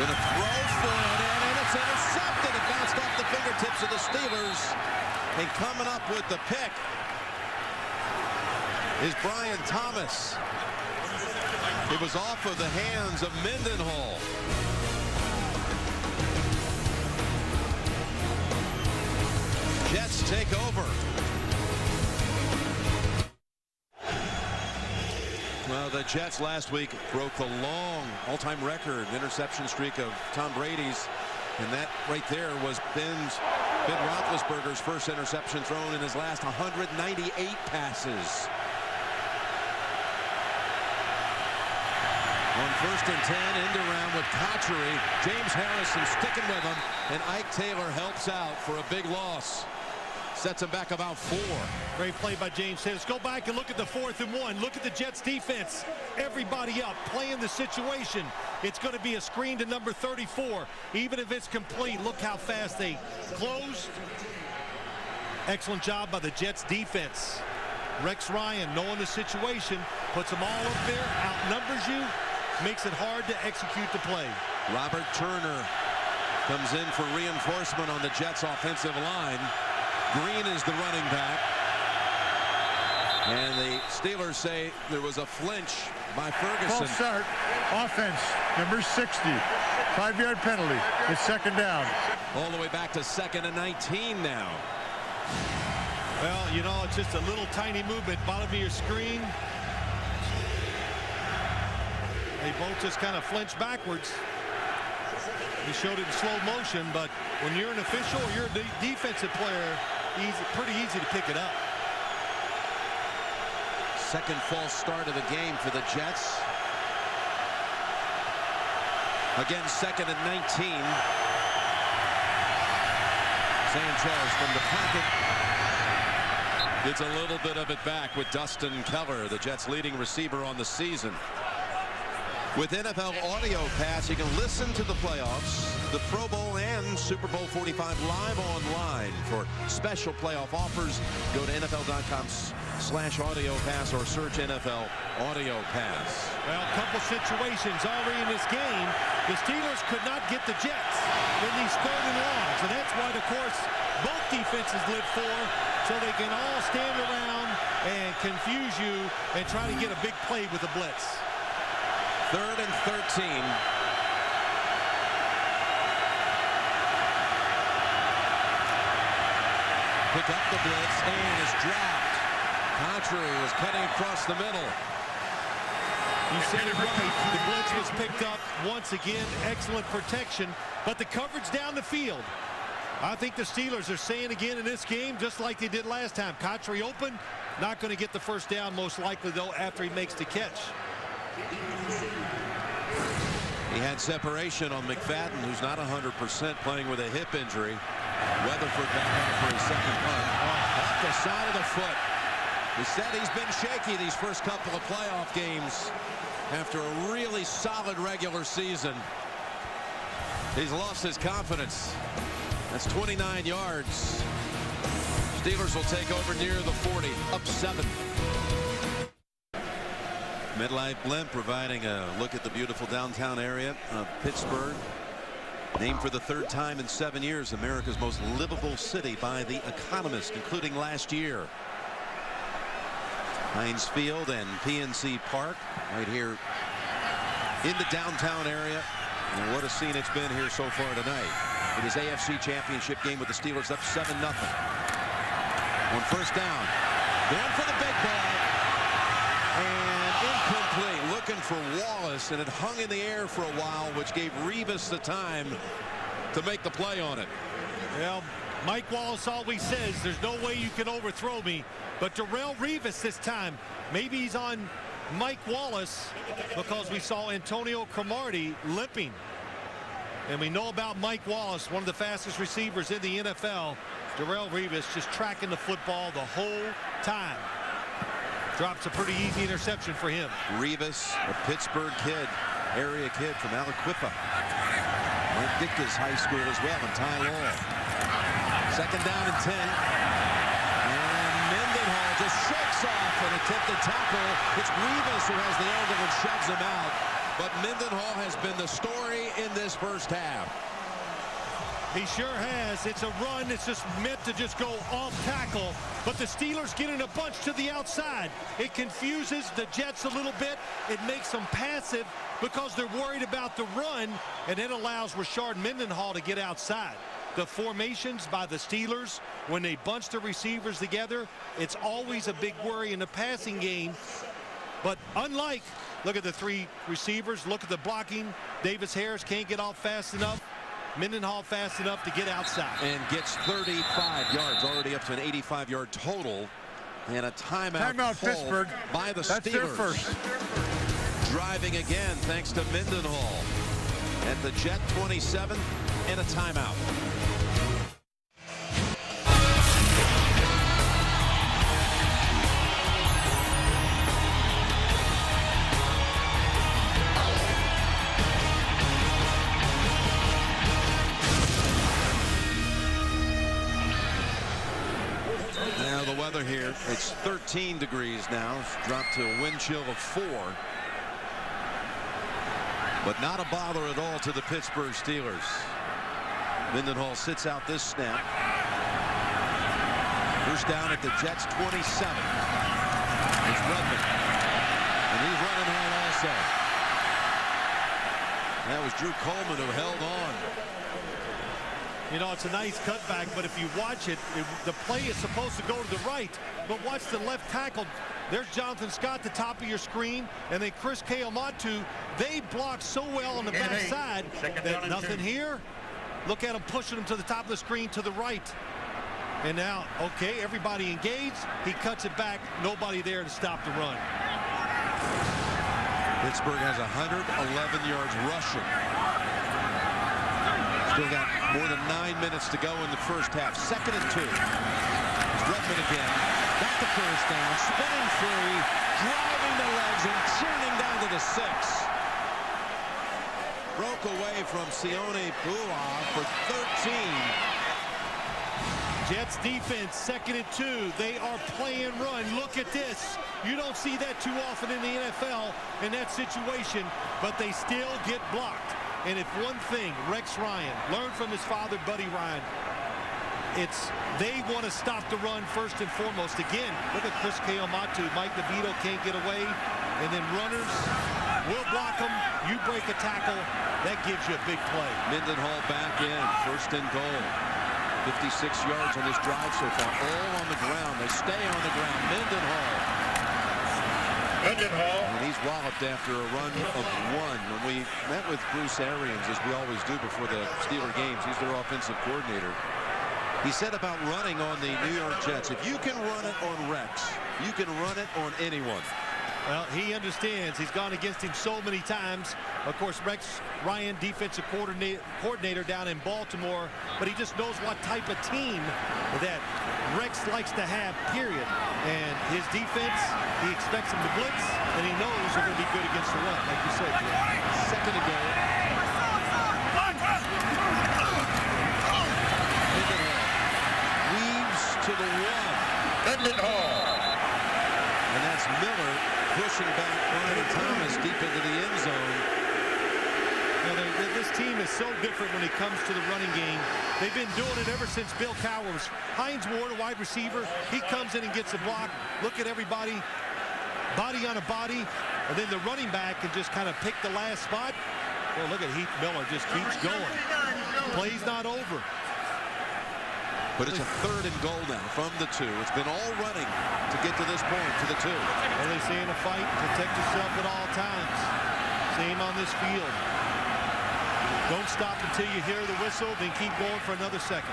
With a throw for it, and it's intercepted. It bounced off the fingertips of the Steelers. And coming up with the pick is Brian Thomas. It was off of the hands of Mendenhall. Jets take over. Well, the Jets last week broke the long all-time record interception streak of Tom Brady's, and that right there was Ben Roethlisberger's first interception thrown in his last 198 passes. On 1st and 10, end around with Cotchery. James Harrison sticking with him, and Ike Taylor helps out for a big loss. Sets him back about 4. Great play by James Harris. Go back and look at the 4th and 1. Look at the Jets defense. Everybody up, playing the situation. It's going to be a screen to number 34. Even if it's complete, look how fast they closed. Excellent job by the Jets defense. Rex Ryan, knowing the situation, puts them all up there, outnumbers you, makes it hard to execute the play. Robert Turner comes in for reinforcement on the Jets offensive line. Green is the running back. And the Steelers say there was a flinch by Ferguson. False start. Offense, number 60. 5-yard penalty. It's 2nd down. All the way back to 2nd and 19 now. Well, you know, it's just a little tiny movement. Bottom of your screen. They both just kind of flinched backwards. He showed it in slow motion, but when you're an official or you're a defensive player, pretty easy to pick it up. Second false start of the game for the Jets. Again, 2nd and 19. Sanchez from the pocket gets a little bit of it back with Dustin Keller, the Jets' leading receiver on the season. With NFL Audio Pass, you can listen to the playoffs, the Pro Bowl, and Super Bowl 45 live online. For special playoff offers, go to NFL.com/. NFL.com/audio pass or search NFL audio pass. Well, a couple situations already in this game. The Steelers could not get the Jets in these 3rd and longs, and that's why, of course, both defenses live for, so they can all stand around and confuse you and try to get a big play with the blitz. 3rd and 13. Pick up the blitz and is dropped. Contrary was cutting across the middle. You said it right. The blitz was picked up once again. Excellent protection, but the coverage down the field. I think the Steelers are saying again in this game, just like they did last time. Contrary open, not going to get the first down, most likely, though, after he makes the catch. He had separation on McFadden, who's not 100%, playing with a hip injury. Weatherford back out for his second punt. Off the side of the foot. He said he's been shaky these first couple of playoff games after a really solid regular season. He's lost his confidence. That's 29 yards. Steelers will take over near the 40, up 7. Midlife Blimp providing a look at the beautiful downtown area of Pittsburgh. Named for the 3rd time in 7 years America's most livable city by The Economist, including last year. Heinz Field and PNC Park right here in the downtown area. And what a scene it's been here so far tonight. It is AFC Championship game with the Steelers up 7-0. On first down. Going for the big ball. And incomplete. Looking for Wallace, and it hung in the air for a while, which gave Revis the time to make the play on it. Well, Mike Wallace always says there's no way you can overthrow me, but Darrelle Revis this time, maybe he's on Mike Wallace because we saw Antonio Cromartie limping. And we know about Mike Wallace, one of the fastest receivers in the NFL. Darrelle Revis just tracking the football the whole time. Drops a pretty easy interception for him. Revis, a Pittsburgh kid, area kid from Aliquippa. Went Dicta's high school as well in Ty Law. 2nd down and 10. And Mendenhall just shakes off an attempted tackle. It's Revis who has the angle and shoves him out. But Mendenhall has been the story in this first half. He sure has. It's a run. It's just meant to just go off tackle. But the Steelers get in a bunch to the outside. It confuses the Jets a little bit. It makes them passive because they're worried about the run. And it allows Rashard Mendenhall to get outside. The formations by the Steelers, when they bunch the receivers together, it's always a big worry in the passing game. But unlike, look at the 3 receivers, look at the blocking. Davis Harris can't get off fast enough. Mendenhall fast enough to get outside. And gets 35 yards, already up to an 85-yard total. And a timeout Pittsburgh by the That's Steelers. their first. Driving again thanks to Mendenhall at the Jet 27 and a timeout. Now the weather here, it's 13 degrees now. It's dropped to a wind chill of 4. But not a bother at all to the Pittsburgh Steelers. Mendenhall sits out this snap. First down at the Jets 27. It's Redmond. And he's running hard also. That was Drew Coleman who held on. You know, it's a nice cutback, but if you watch it, the play is supposed to go to the right. But watch the left tackle. There's Jonathan Scott, the top of your screen, and then Chris Keomatu. They block so well on the backside that nothing here. Look at him pushing him to the top of the screen to the right. And now, okay, everybody engaged. He cuts it back. Nobody there to stop the run. Pittsburgh has 111 yards rushing. Still got more than 9 minutes to go in the first half. 2nd and 2. It's Redmond again. Got the first down. Spinning free. Driving the legs and churning down to the 6. Broke away from Sione Bua for 13. Jets defense, 2nd and 2. They are playing run. Look at this. You don't see that too often in the NFL in that situation, but they still get blocked. And if one thing Rex Ryan learned from his father, Buddy Ryan, it's they want to stop the run first and foremost. Again, look at Chris Keomatu. Mike DeVito can't get away. And then runners will block them. You break a tackle. That gives you a big play. Mendenhall back in. 1st and goal. 56 yards on this drive so far. All on the ground. They stay on the ground. Mendenhall. And he's walloped after a run of 1. When we met with Bruce Arians, as we always do before the Steeler games, he's their offensive coordinator. He said about running on the New York Jets, if you can run it on Rex, you can run it on anyone. Well, he understands. He's gone against him so many times. Of course, Rex Ryan, defensive coordinator down in Baltimore, but he just knows what type of team that Rex likes to have, period. And his defense, he expects him to blitz, and he knows they're going to be good against the run, like you said, Jim. 2nd and goal. Mendenhall weaves to the 1. And that's Miller pushing back Brian Thomas deep into the end zone. This team is so different when it comes to the running game. They've been doing it ever since Bill Cowher. Hines Ward, a wide receiver, he comes in and gets a block. Look at everybody, body on a body, and then the running back can just kind of pick the last spot. Well, look at Heath Miller, just keeps going. Play's not over. But it's a 3rd and goal now from the 2. It's been all running to get to this point, to the 2. Well, they say in a fight, protect yourself at all times. Same on this field. Don't stop until you hear the whistle, then keep going for another 2nd.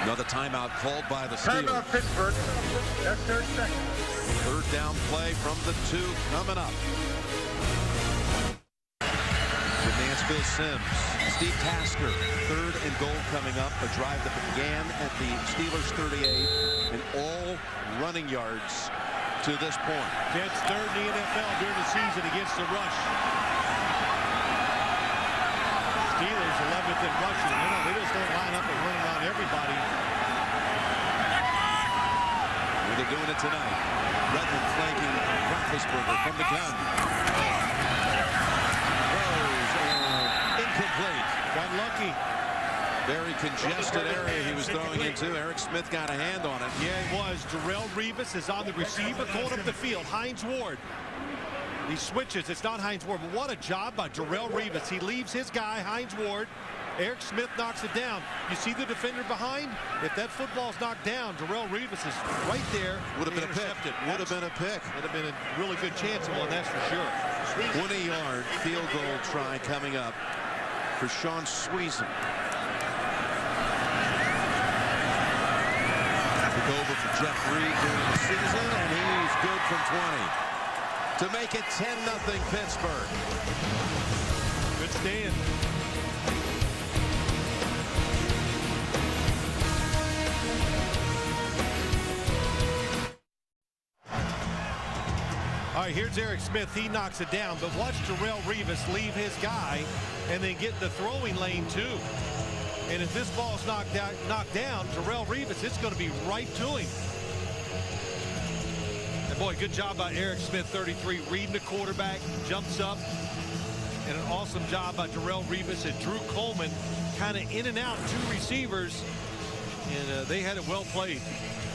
Another timeout called by the Steelers. Timeout Pittsburgh. That's their 2nd. 3rd down play from the 2 coming up. To Mansfield Sims. Steve Tasker, 3rd and goal coming up. A drive that began at the Steelers 38 and all running yards to this point. Jets 3rd in the NFL during the season against the rush. Steelers 11th in rushing. They just don't line up and running on everybody. Well, they're doing it tonight. Redmond flanking Roethlisberger from the gun. Incomplete. Got lucky. Very congested area he was throwing into. Eric Smith got a hand on it. Yeah, it was. Darrelle Revis is on the receiver going up the field. Hines Ward. He switches. It's not Hines Ward, but what a job by Darrelle Revis. He leaves his guy, Hines Ward. Eric Smith knocks it down. You see the defender behind? If that football's knocked down, Darrelle Revis is right there. Would have been a pick. Would have been a pick. Would have been a really good chance of one, that's for sure. 20-yard field goal try coming up for Sean Sweezen. Took over for Jeff Reed during the season, and he's good from 20 to make it 10-0 Pittsburgh. Good stand. All right, here's Eric Smith. He knocks it down, but watch Darrelle Revis leave his guy and then get the throwing lane too. And if this ball's knocked down, Darrelle Revis, it's going to be right to him. And boy, good job by Eric Smith, 33, reading the quarterback, jumps up. And an awesome job by Darrelle Revis and Drew Coleman, kind of in and out, 2 receivers. And they had it well played.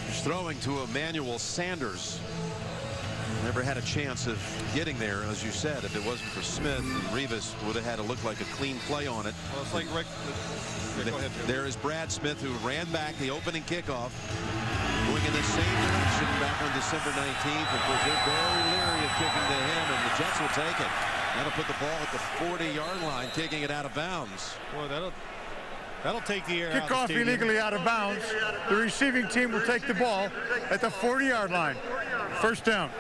He's throwing to Emmanuel Sanders. Never had a chance of getting there, as you said. If it wasn't for Smith, Revis would have had to look like a clean play on it. Well, it's like Rick. Go ahead, Jim. There is Brad Smith, who ran back the opening kickoff, going in the same direction back on December 19th. Of course, they're very leery of kicking to him, and the Jets will take it. That'll put the ball at the 40-yard line, kicking it out of bounds. Boy, that'll take the air out of the Kickoff stadium. illegally out of bounds. The receiving team will take the ball at the 40-yard line. 1st down.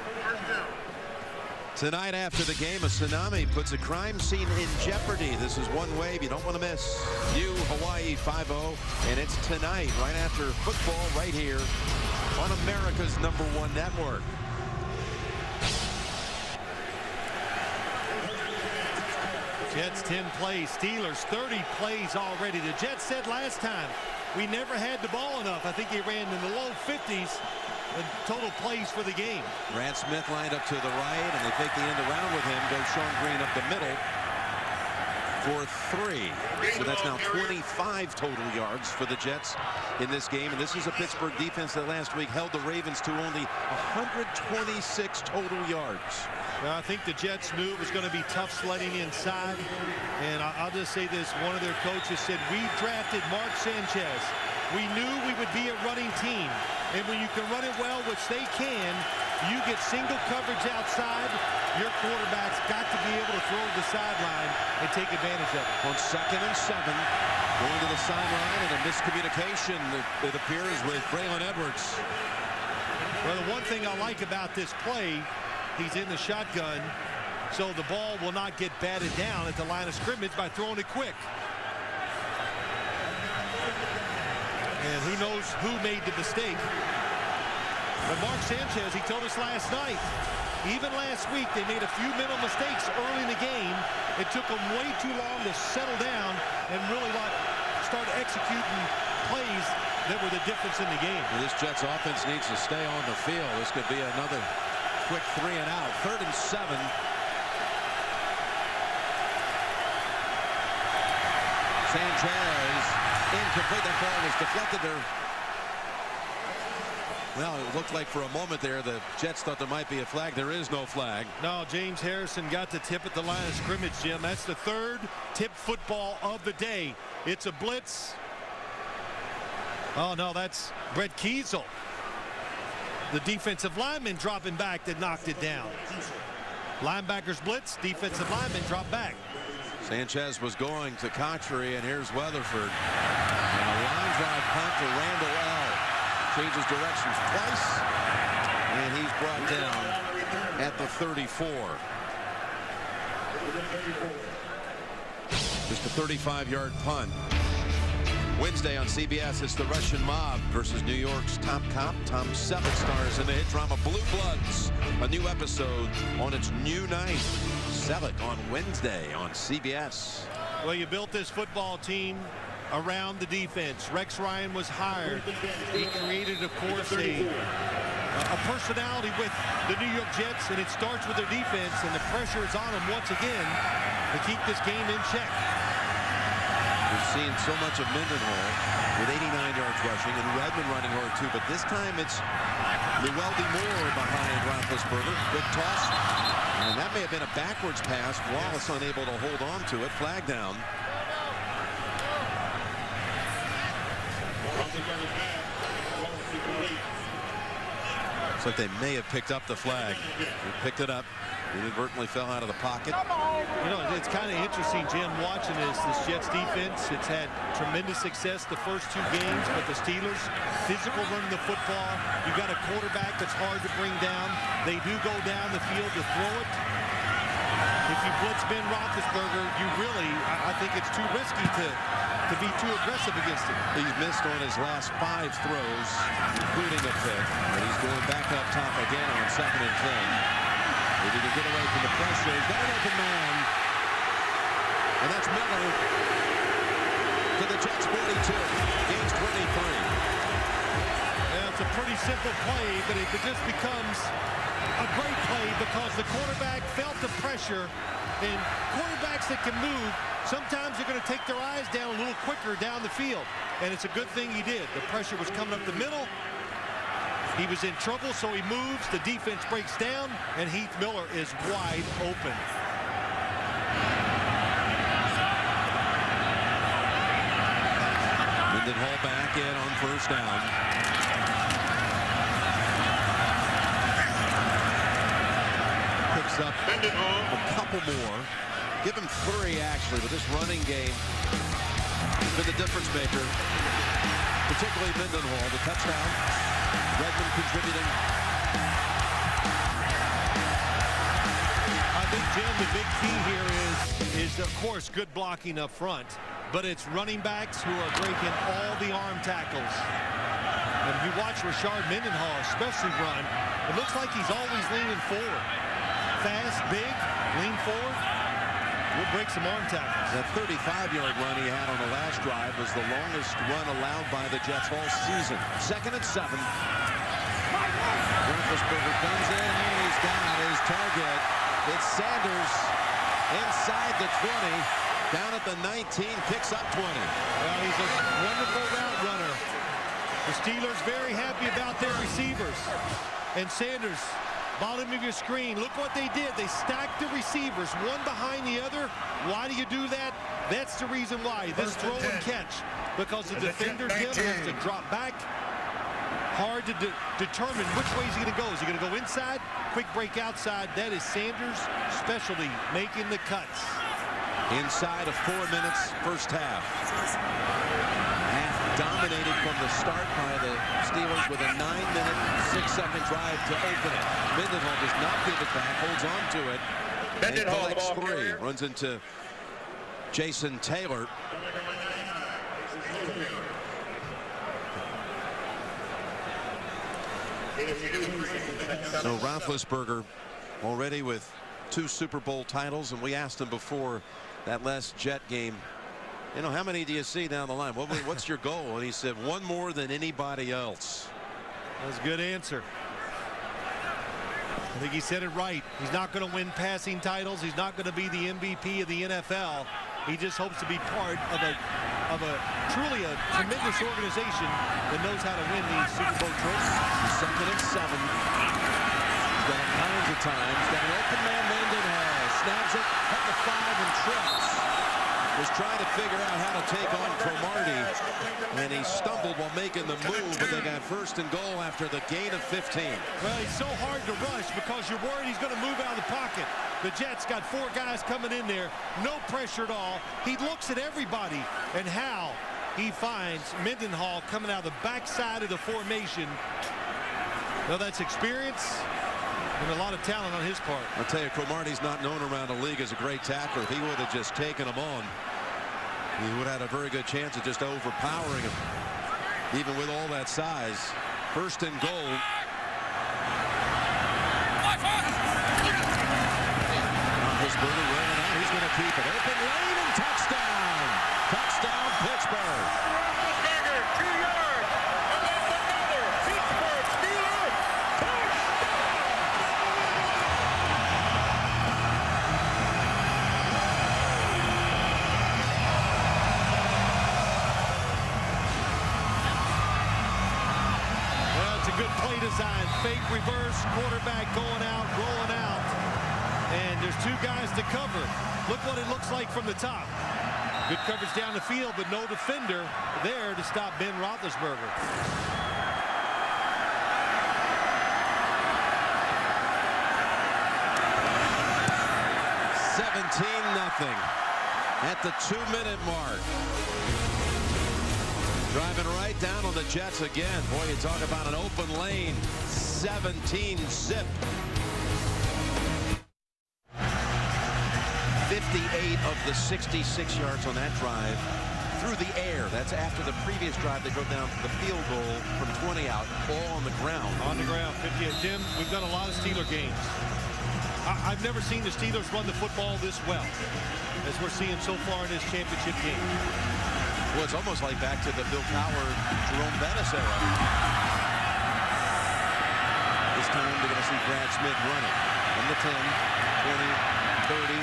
Tonight after the game, a tsunami puts a crime scene in jeopardy. This is one wave you don't want to miss. Hawaii 5-0, and it's tonight, right after football, right here on America's #1 network. Jets 10 plays, Steelers 30 plays already. The Jets said last time we never had the ball enough. I think they ran in the low 50s in total plays for the game. Brad Smith lined up to the right, and they fake the end around with him. Goes Sean Green up the middle for 3. So that's now 25 total yards for the Jets in this game. And this is a Pittsburgh defense that last week held the Ravens to only 126 total yards. Well, I think the Jets knew it was going to be tough sledding inside. And I'll just say this. One of their coaches said, we drafted Mark Sanchez. We knew we would be a running team. And when you can run it well, which they can, you get single coverage outside. Your quarterback's got to be able to throw to the sideline and take advantage of it. On 2nd and 7, going to the sideline, and a miscommunication, it appears, with Braylon Edwards. Well, the one thing I like about this play, he's in the shotgun, so the ball will not get batted down at the line of scrimmage by throwing it quick. And who knows who made the mistake. But Mark Sanchez, he told us last night, even last week, they made a few mental mistakes early in the game. It took them way too long to settle down and really start executing plays that were the difference in the game. Well, this Jets offense needs to stay on the field. This could be another quick 3 and out. 3rd and 7. Sanchez incomplete. That ball was deflected there. Well, it looked like for a moment there the Jets thought there might be a flag. There is no flag. No, James Harrison got the tip at the line of scrimmage, Jim. That's the 3rd tip football of the day. It's a blitz. Oh, no, that's Brett Kiesel. The defensive lineman dropping back that knocked it down. Linebackers blitz, defensive lineman drop back. Sanchez was going to Cotchery, and here's Weatherford. And a line drive punt to Randall L. Changes directions twice, and he's brought down at the 34. Just a 35-yard punt. Wednesday on CBS, it's the Russian Mob versus New York's top cop. Tom Selleck stars in the hit drama Blue Bloods. A new episode on its new night. Selleck on Wednesday on CBS. Well, you built this football team around the defense. Rex Ryan was hired. He created, of course, a personality with the New York Jets, and it starts with their defense, and the pressure is on them once again to keep this game in check. We've seen so much of Mendenhall with 89 yards rushing, and Redmond running hard too, but this time it's Llewellyn Moore behind Roethlisberger. Good toss, and that may have been a backwards pass. Wallace unable to hold on to it. Flag down. Looks like they may have picked up the flag. They picked it up. Inadvertently fell out of the pocket. You know, it's kind of interesting, Jim, watching this Jets defense. It's had tremendous success the first 2 games, but the Steelers, physical running the football. You've got a quarterback that's hard to bring down. They do go down the field to throw it. If you blitz Ben Roethlisberger, you really, I think it's too risky to be too aggressive against him. He's missed on his last 5 throws, including a pick. And he's going back up top again on 2nd and 10. If he can get away from the pressure, he's got an open man. And that's Miller to the Jets 42. Gains 23. Yeah, it's a pretty simple play, but it just becomes a great play because the quarterback felt the pressure. And quarterbacks that can move, sometimes they're going to take their eyes down a little quicker down the field. And it's a good thing he did. The pressure was coming up the middle. He was in trouble, so he moves. The defense breaks down, and Heath Miller is wide open. Mendenhall back in on 1st down. Picks up a couple more. Give him 3, actually, but this running game has been the difference maker, particularly Mendenhall. The touchdown. Redmond contributing. I think, Jim, the big key here is of course, good blocking up front, but it's running backs who are breaking all the arm tackles. And if you watch Rashard Mendenhall especially run, it looks like he's always leaning forward. Fast, big, lean forward. We'll break some arm tackles. That 35-yard run he had on the last drive was the longest run allowed by the Jets all season. 2nd and 7. Roethlisberger comes in, and he's got his target. It's Sanders inside the 20, down at the 19, picks up 20. Well, he's a wonderful route runner. The Steelers very happy about their receivers. And Sanders, bottom of your screen, look what they did. They stacked the receivers, one behind the other. Why do you do that? That's the reason why. This throw and catch, because the defender Jim has to drop back. Hard to determine which way is he going to go. Is he going to go inside? Quick break outside. That is Sanders' specialty, making the cuts. Inside of 4 minutes, first half. Half dominated from the start by the Steelers with a 9-minute, 6-second drive to open it. Mendenhall does not give it back, holds on to it, and collects 3. Runs into Jason Taylor. So Roethlisberger already with 2 Super Bowl titles, and we asked him before that last Jet game, you know, how many do you see down the line? What's your goal? And he said, 1 more than anybody else. That's a good answer. I think he said it right. He's not going to win passing titles. He's not going to be the MVP of the NFL. He just hopes to be part of a truly a tremendous organization that knows how to win these Super Bowl trophies. 2nd and 7. He's got all kinds of times. Got an open man, Mendenhall. Snaps it at the 5 and trips. Was trying to figure out how to take on Cromartie, and he stumbled while making the move, but they got 1st and goal after the gain of 15. Well, he's so hard to rush because you're worried he's going to move out of the pocket. The Jets got 4 guys coming in there, no pressure at all. He looks at everybody, and how he finds Mendenhall coming out of the backside of the formation. Well, that's experience and a lot of talent on his part. I'll tell you, Cromartie's not known around the league as a great tackler. If he would have just taken him on, he would have had a very good chance of just overpowering him, even with all that size. 1st and goal. Roethlisberger rolling out. He's going to keep it. Open lane and touchdown. Touchdown, Pittsburgh. Roethlisberger, 2 yards. And that's another Pittsburgh Steelers touchdown. Well, it's a good play design. Fake reverse, quarterback going out, rolling out. And there's 2 guys to cover. Look what it looks like from the top. Good coverage down the field, but no defender there to stop Ben Roethlisberger. Nothing at the 2-minute mark. Driving right down on the Jets again. Boy, you talk about an open lane. 17 zip. 58 of the 66 yards on that drive through the air. That's after the previous drive. They go down for the field goal from 20 out, all on the ground. On the ground, 58. Jim, we've done a lot of Steeler games. I've never seen the Steelers run the football this well as we're seeing so far in this championship game. Well, it's almost like back to the Bill Cowher, Jerome Bettis era. This time they're going to see Brad Smith running from the 10, 20, 30,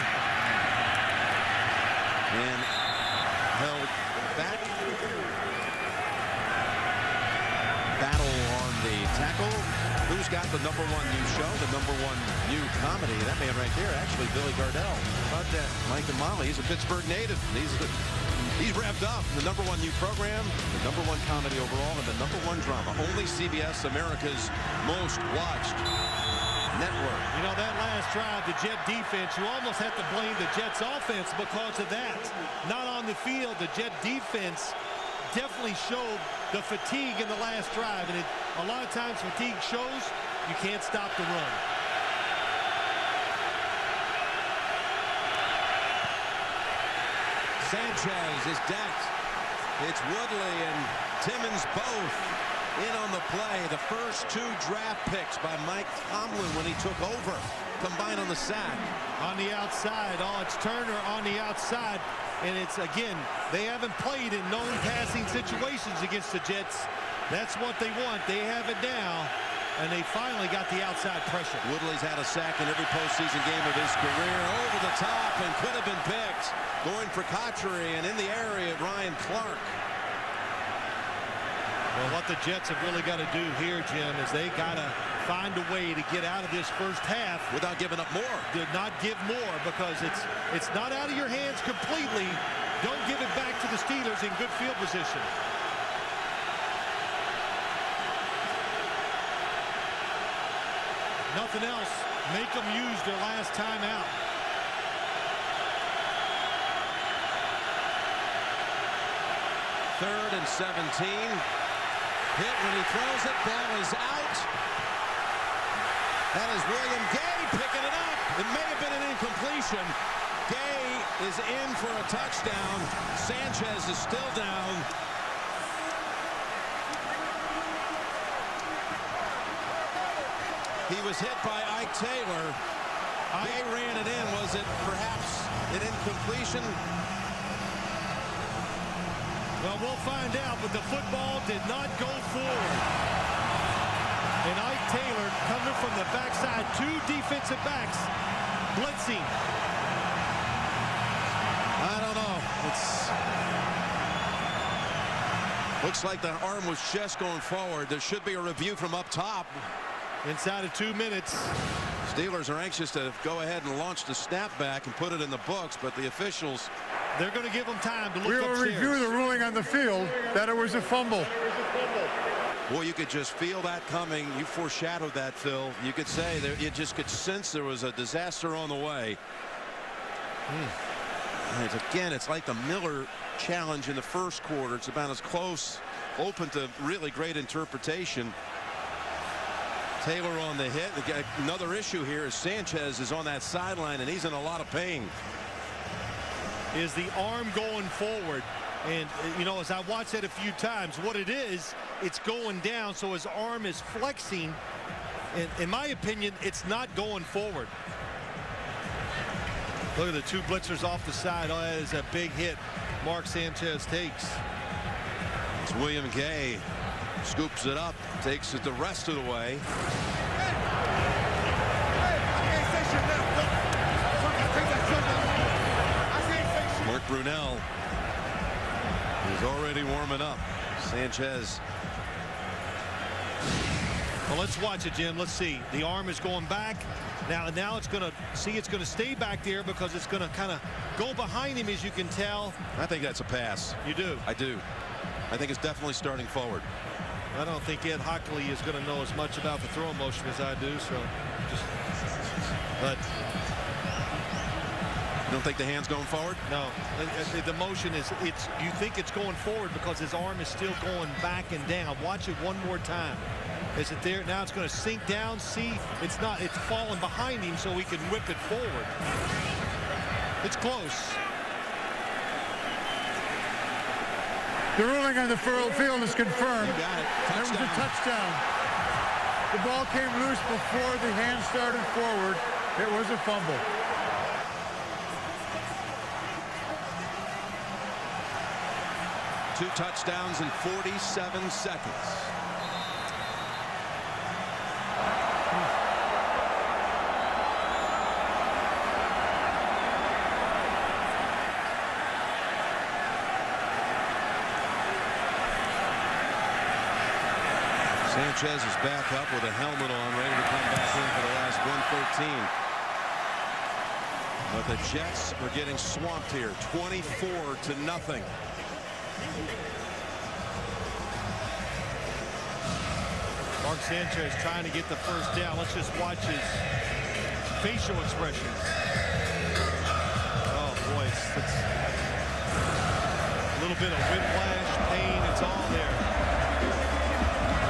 and held back. Battle on the tackle. Who's got the #1 new show, the #1 new comedy? That man right there, actually Billy Gardell. About that, Mike and Molly. He's a Pittsburgh native. He's revved up. The #1 new program, the #1 comedy overall, and the #1 drama. Only CBS, America's most watched network. You know, that last drive, the Jet defense, you almost have to blame the Jets offense because of that. Not on the field, the Jet defense definitely showed the fatigue in the last drive, and a lot of times fatigue shows you can't stop the run. Sanchez is decked. It's Woodley and Timmons both in on the play. The first 2 draft picks by Mike Tomlin when he took over. combine on the sack. On the outside. Oh, it's Turner on the outside. And it's, again, they haven't played in known passing situations against the Jets. That's what they want. They have it now. And they finally got the outside pressure. Woodley's had a sack in every postseason game of his career. Over the top and could have been picked. Going for Cotchery and in the area of Ryan Clark. Well, what the Jets have really got to do here, Jim, is they got to find a way to get out of this first half without giving up more. Did not give more, because it's not out of your hands completely. Don't give it back to the Steelers in good field position. Nothing else. Make them use their last time out. Third and 17. Hit when he throws it. Ball is out. That is William Gay picking it up. It may have been an incompletion. Gay is in for a touchdown. Sanchez is still down. He was hit by Ike Taylor. Gay ran it in. Was it perhaps an incompletion? Well, we'll find out, but the football did not go forward. And Ike Taylor coming from the backside, two defensive backs blitzing. I don't know. Looks like the arm was just going forward. There should be a review from up top. Inside of 2 minutes. Steelers are anxious to go ahead and launch the snapback and put it in the books, but the officials, they're going to give them time to look upstairs. We will review the ruling on the field that it was a fumble. Boy, you could just feel that coming. You foreshadowed that, Phil. You could say that you just could sense there was a disaster on the way. Again, it's like the Miller challenge in the first quarter. It's about as close, open to really great interpretation. Taylor on the hit. Another issue here is Sanchez is on that sideline, and he's in a lot of pain. Is the arm going forward? And, you know, as I watched that a few times, what it is, it's going down, so his arm is flexing. And in my opinion, it's not going forward. Look at the two blitzers off the side. Oh, that is a big hit Mark Sanchez takes. It's William Gay. Scoops it up, takes it the rest of the way. Mark Brunell is already warming up. Sanchez. Well, let's watch it, Jim. Let's see. The arm is going back. Now it's going to see. It's going to stay back there because it's going to kind of go behind him, as you can tell. I think that's a pass. You do? I do. I think it's definitely starting forward. I don't think Ed Hockley is going to know as much about the throw motion as I do. But you don't think the hand's going forward? No. The motion is, you think it's going forward because his arm is still going back and down. Watch it one more time. Is it there? Now it's going to sink down. See, it's not. It's falling behind him so he can whip it forward. It's close. The ruling on the field is confirmed. You got it. That was a touchdown. The ball came loose before the hand started forward. It was a fumble. Two touchdowns in 47 seconds. Sanchez is back up with a helmet on, ready to come back in for the last 113. But the Jets are getting swamped here, 24-0. Mark Sanchez trying to get the first down. Let's just watch his facial expressions. Oh boy, it's a little bit of whiplash, pain. It's all there.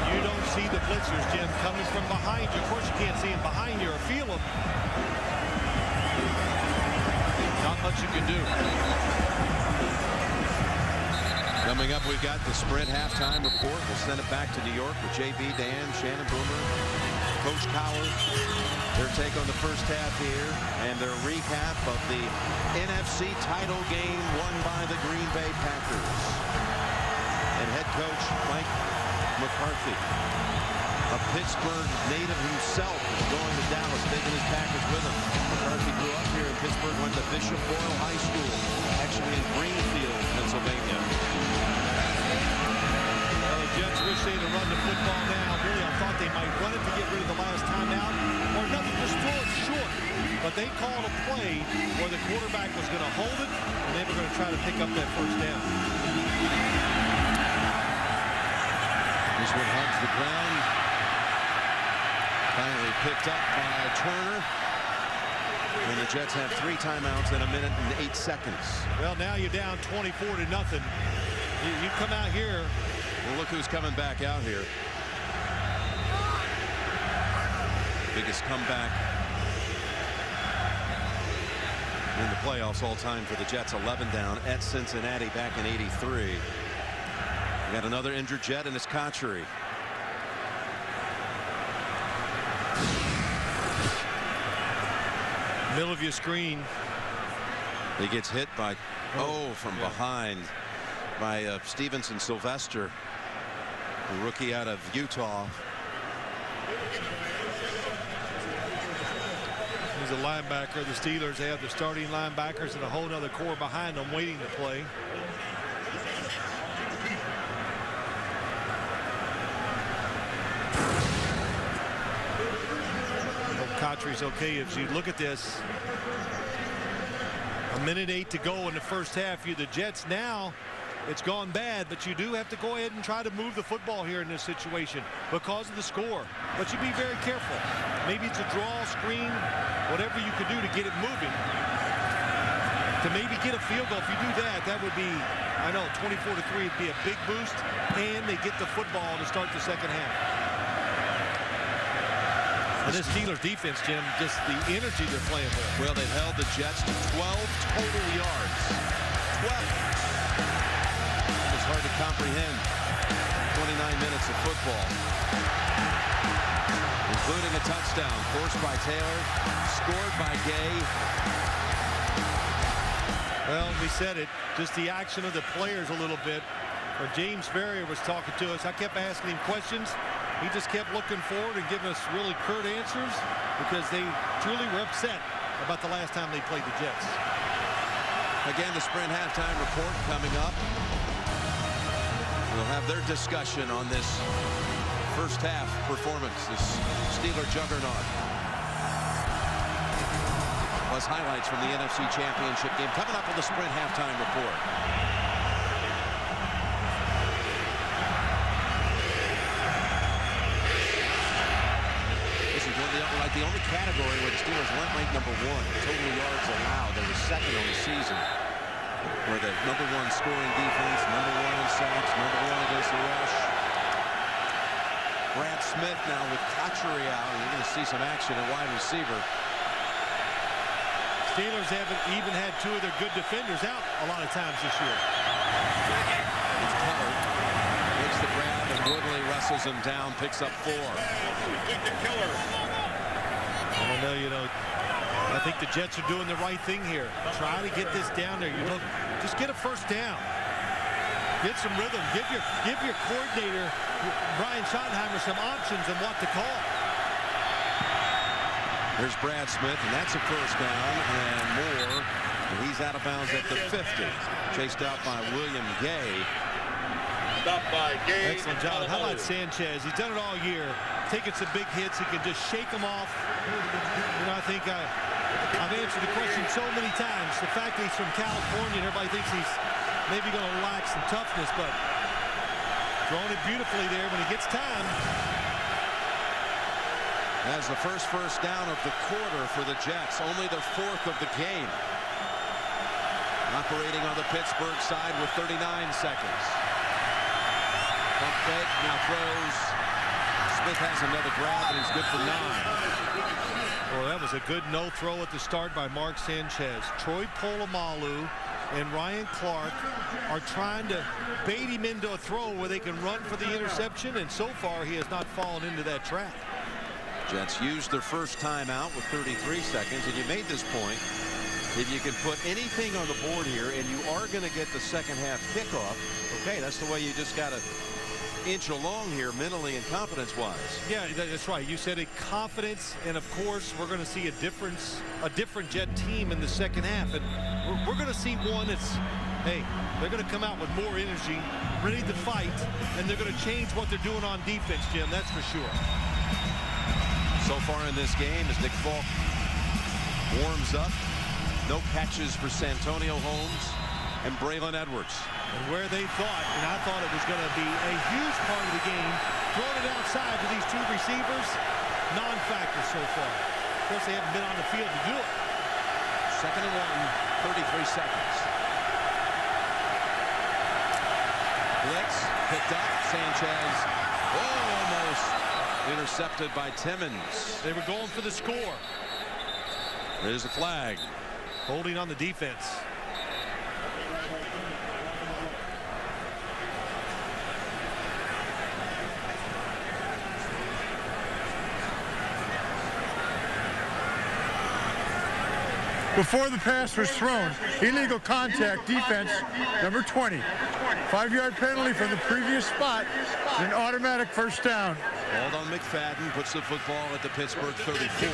You don't see the blitzers, Jim, coming from behind you. Of course, you can't see them behind you or feel them. Not much you can do. Coming up, we've got the Sprint halftime report. We'll send it back to New York with JB, Dan, Shannon Boomer, Coach Cowher. Their take on the first half here and their recap of the NFC title game won by the Green Bay Packers. And head coach Mike McCarthy, a Pittsburgh native himself, is going to Dallas, taking his Packers with him. McCarthy grew up here in Pittsburgh, went to Bishop Boyle High School, actually in Greenfield, Pennsylvania. Well, the Jets wish they'd have run the football now. Really, I thought they might run it to get rid of the last timeout, or nothing, just throw it short. But they called a play where the quarterback was going to hold it, and they were going to try to pick up that first down. This one hugs the ground. Finally picked up by Turner. And the Jets have 3 timeouts in 1 minute and 8 seconds. Well, now you're down 24-0. You come out here. Well, look who's coming back out here. Biggest comeback in the playoffs all time for the Jets. 11 down at Cincinnati back in '83. We got another injured Jet, and it's Cotchery. Middle of your screen. He gets hit by from behind by Stevenson Sylvester, the rookie out of Utah. He's a linebacker. The Steelers, they have the starting linebackers and a whole other core behind them waiting to play. Cotchery's okay. If you look at this, 1 minute 8 to go in the first half. You're the Jets now. It's gone bad, but you do have to go ahead and try to move the football here in this situation because of the score. But you be very careful. Maybe it's a draw, screen, whatever you could do to get it moving. To maybe get a field goal. If you do that, that would be, I know, 24-3 would be a big boost, and they get the football to start the second half. And this Steelers defense, Jim, just the energy they're playing with. Well, they've held the Jets to 12 total yards. 12. It's hard to comprehend 29 minutes of football, including a touchdown forced by Taylor, scored by Gay. Well, we said it, just the action of the players a little bit. When James Ferrier was talking to us, I kept asking him questions. He just kept looking forward and giving us really curt answers because they truly were upset about the last time they played the Jets. Again, the Sprint halftime report coming up. We'll have their discussion on this first half performance, this Steeler juggernaut. Plus highlights from the NFC Championship game coming up on the Sprint halftime report. The only category where the Steelers weren't ranked #1, total yards allowed. They were second on the season. Where the #1 scoring defense, #1 in sacks, #1 against the rush. Brad Smith now with Cotchery out, and you're going to see some action at wide receiver. Steelers haven't even had 2 of their good defenders out a lot of times this year. It's Keller. Makes the grab, and Woodley wrestles him down, picks up 4. I know, I think the Jets are doing the right thing here. Try to get this down there. Just get a first down. Get some rhythm. Give your coordinator, Brian Schottenheimer, some options on what to call. There's Brad Smith, and that's a first down and more. And he's out of bounds at the 50. Chased out by William Gay. Stopped by Gay. Excellent job. How about Sanchez? He's done it all year. Taking some big hits. He can just shake them off. I think I've answered the question so many times. The fact that he's from California and everybody thinks he's maybe going to lack some toughness, but throwing it beautifully there when he gets time. As the first down of the quarter for the Jets, only their 4th of the game. Operating on the Pittsburgh side with 39 seconds. Pump fake, now throws. Smith has another grab, and he's good for 9. Well, that was a good no throw at the start by Mark Sanchez. Troy Polamalu and Ryan Clark are trying to bait him into a throw where they can run for the interception, and so far he has not fallen into that trap. Jets used their first timeout with 33 seconds, and you made this point. If you can put anything on the board here and you are going to get the second half kickoff, okay, that's the way you just got to inch along here mentally and confidence wise. Yeah, that's right. You said it, confidence, and of course we're going to see a different Jet team in the second half, and we're going to see one that's, hey, they're going to come out with more energy, ready to fight, and they're going to change what they're doing on defense, Jim, that's for sure. So far in this game as Nick Falk warms up, no catches for Santonio Holmes and Braylon Edwards. And where they thought, and I thought it was going to be a huge part of the game, throwing it outside to these two receivers, non-factor so far. Of course, they haven't been on the field to do it. 2nd and 1, 33 seconds. Blitz picked up. Sanchez, almost intercepted by Timmons. They were going for the score. There's the flag. Holding on the defense. Before the pass was thrown, illegal contact, defense, number 20. 5-yard penalty from the previous spot, and an automatic first down. Ball on McFadden, puts the football at the Pittsburgh 34.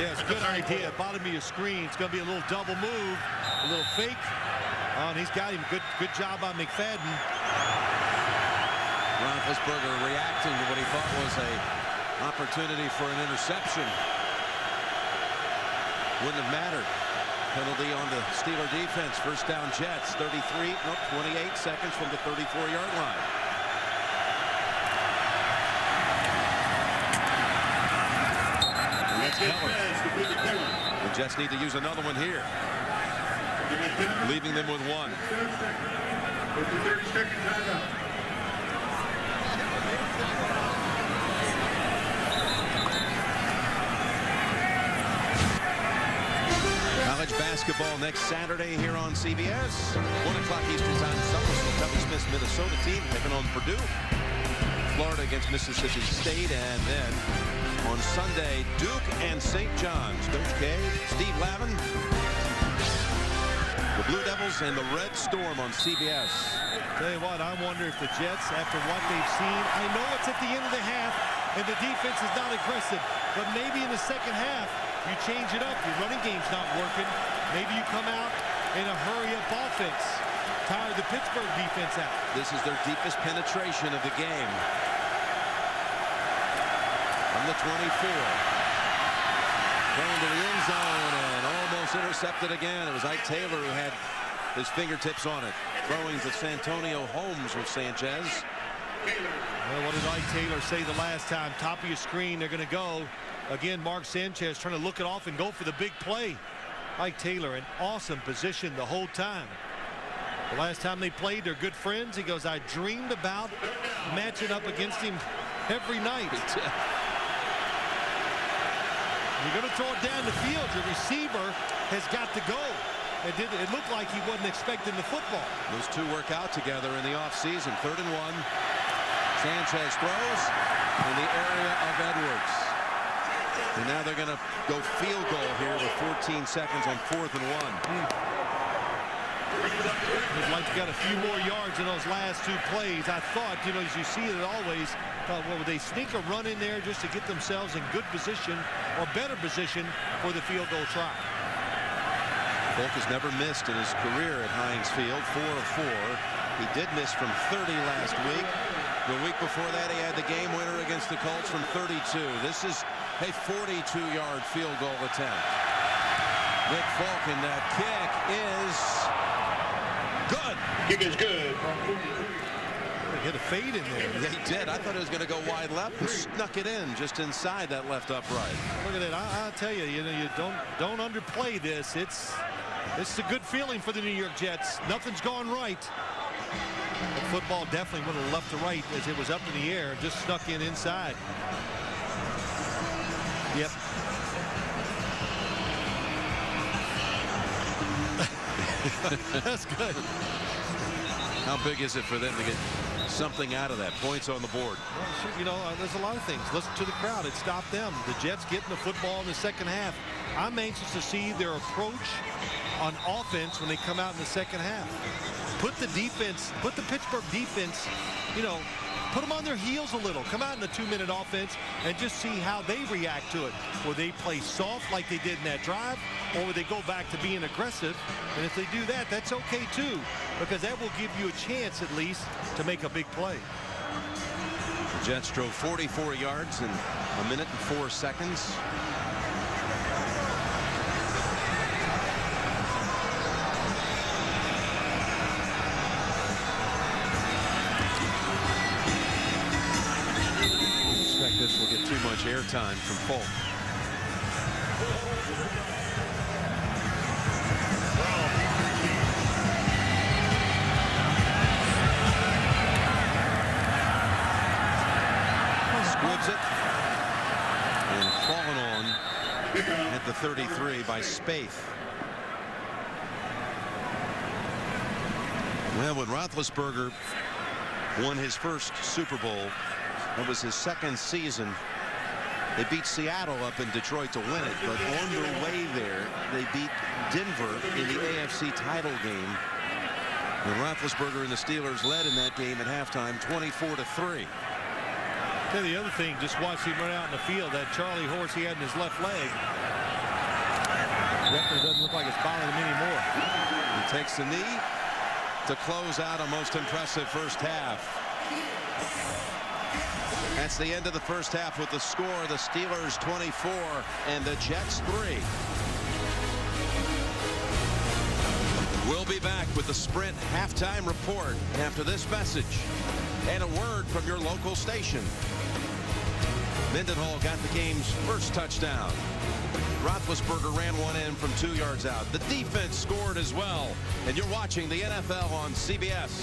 Yeah, it's a good idea. Bottom of your screen. It's going to be a little double move, a little fake. Oh, and he's got him. Good job on McFadden. Roethlisberger reacting to what he thought was a opportunity for an interception. Wouldn't have mattered. Penalty on the Steeler defense. First down Jets. 28 seconds from the 34-yard line. The Jets need to use another one here, leaving them with one. College basketball next Saturday here on CBS. 1 o'clock Eastern Time. Summersville, Tubby Smith's Minnesota team taking on Purdue. Florida against Mississippi State, and then on Sunday, Duke and St. John's. Coach K, Steve Lavin, the Blue Devils, and the Red Storm on CBS. Tell you what, I wonder if the Jets, after what they've seen, I know it's at the end of the half, and the defense is not aggressive, but maybe in the second half, you change it up. Your running game's not working. Maybe you come out in a hurry-up offense. Tire the Pittsburgh defense out. This is their deepest penetration of the game. From the 24. Going to the end zone and almost intercepted again. It was Ike Taylor who had his fingertips on it. Throwing to Santonio Holmes with Sanchez. Well, what did Ike Taylor say the last time? Top of your screen, they're going to go. Again, Mark Sanchez trying to look it off and go for the big play. Ike Taylor in awesome position the whole time. The last time they played, they're good friends. He goes, I dreamed about matching up against him every night. You're going to throw it down the field. Your receiver has got to go. It looked like he wasn't expecting the football. Those two work out together in the offseason. 3rd and 1. Sanchez throws in the area of Edwards. And now they're going to go field goal here with 14 seconds on 4th and 1. They'd like to get a few more yards in those last two plays. I thought, you know, as you see it always, well, would they sneak a run in there just to get themselves in good position or better position for the field goal try? Folk has never missed in his career at Heinz Field, 4 of 4. He did miss from 30 last week. The week before that, he had the game winner against the Colts from 32. This is a 42-yard field goal attempt. Nick Folk, and that kick is good. Kick is good. They hit a fade in there. They did. I thought it was going to go wide left and snuck it in just inside that left upright. Look at it. I'll tell you, you know, you don't underplay this. It's a good feeling for the New York Jets. Nothing's gone right. But football definitely went left to right as it was up in the air, just snuck in inside. Yep. That's good. How big is it for them to get something out of that. Points on the board. Well, sure, you know, there's a lot of things. Listen to the crowd. It stopped them. The Jets getting the football in the second half. I'm anxious to see their approach on offense when they come out in the second half. Put the defense, put the Pittsburgh defense, you know, put them on their heels a little. Come out in the 2-minute offense and just see how they react to it. Will they play soft like they did in that drive, or will they go back to being aggressive? And if they do that, that's okay too, because that will give you a chance at least to make a big play. The Jets drove 44 yards in 1 minute and 4 seconds. This will get too much airtime from Folk. Squibs it and fallen on at the 33 by Spaeth. Well, when Roethlisberger won his first Super Bowl, it was his second season. They beat Seattle up in Detroit to win it, but on their way there, they beat Denver in the AFC title game. And Roethlisberger and the Steelers led in that game at halftime, 24-3. Tell you the other thing, just watch him run out in the field. That Charlie horse he had in his left leg, definitely doesn't look like it's bothering him anymore. He takes the knee to close out a most impressive first half. That's the end of the first half with the score: the Steelers 24 and the Jets 3. We'll be back with the Sprint halftime report after this message and a word from your local station. Mendenhall got the game's first touchdown. Roethlisberger ran one in from 2 yards out. The defense scored as well. And you're watching the NFL on CBS.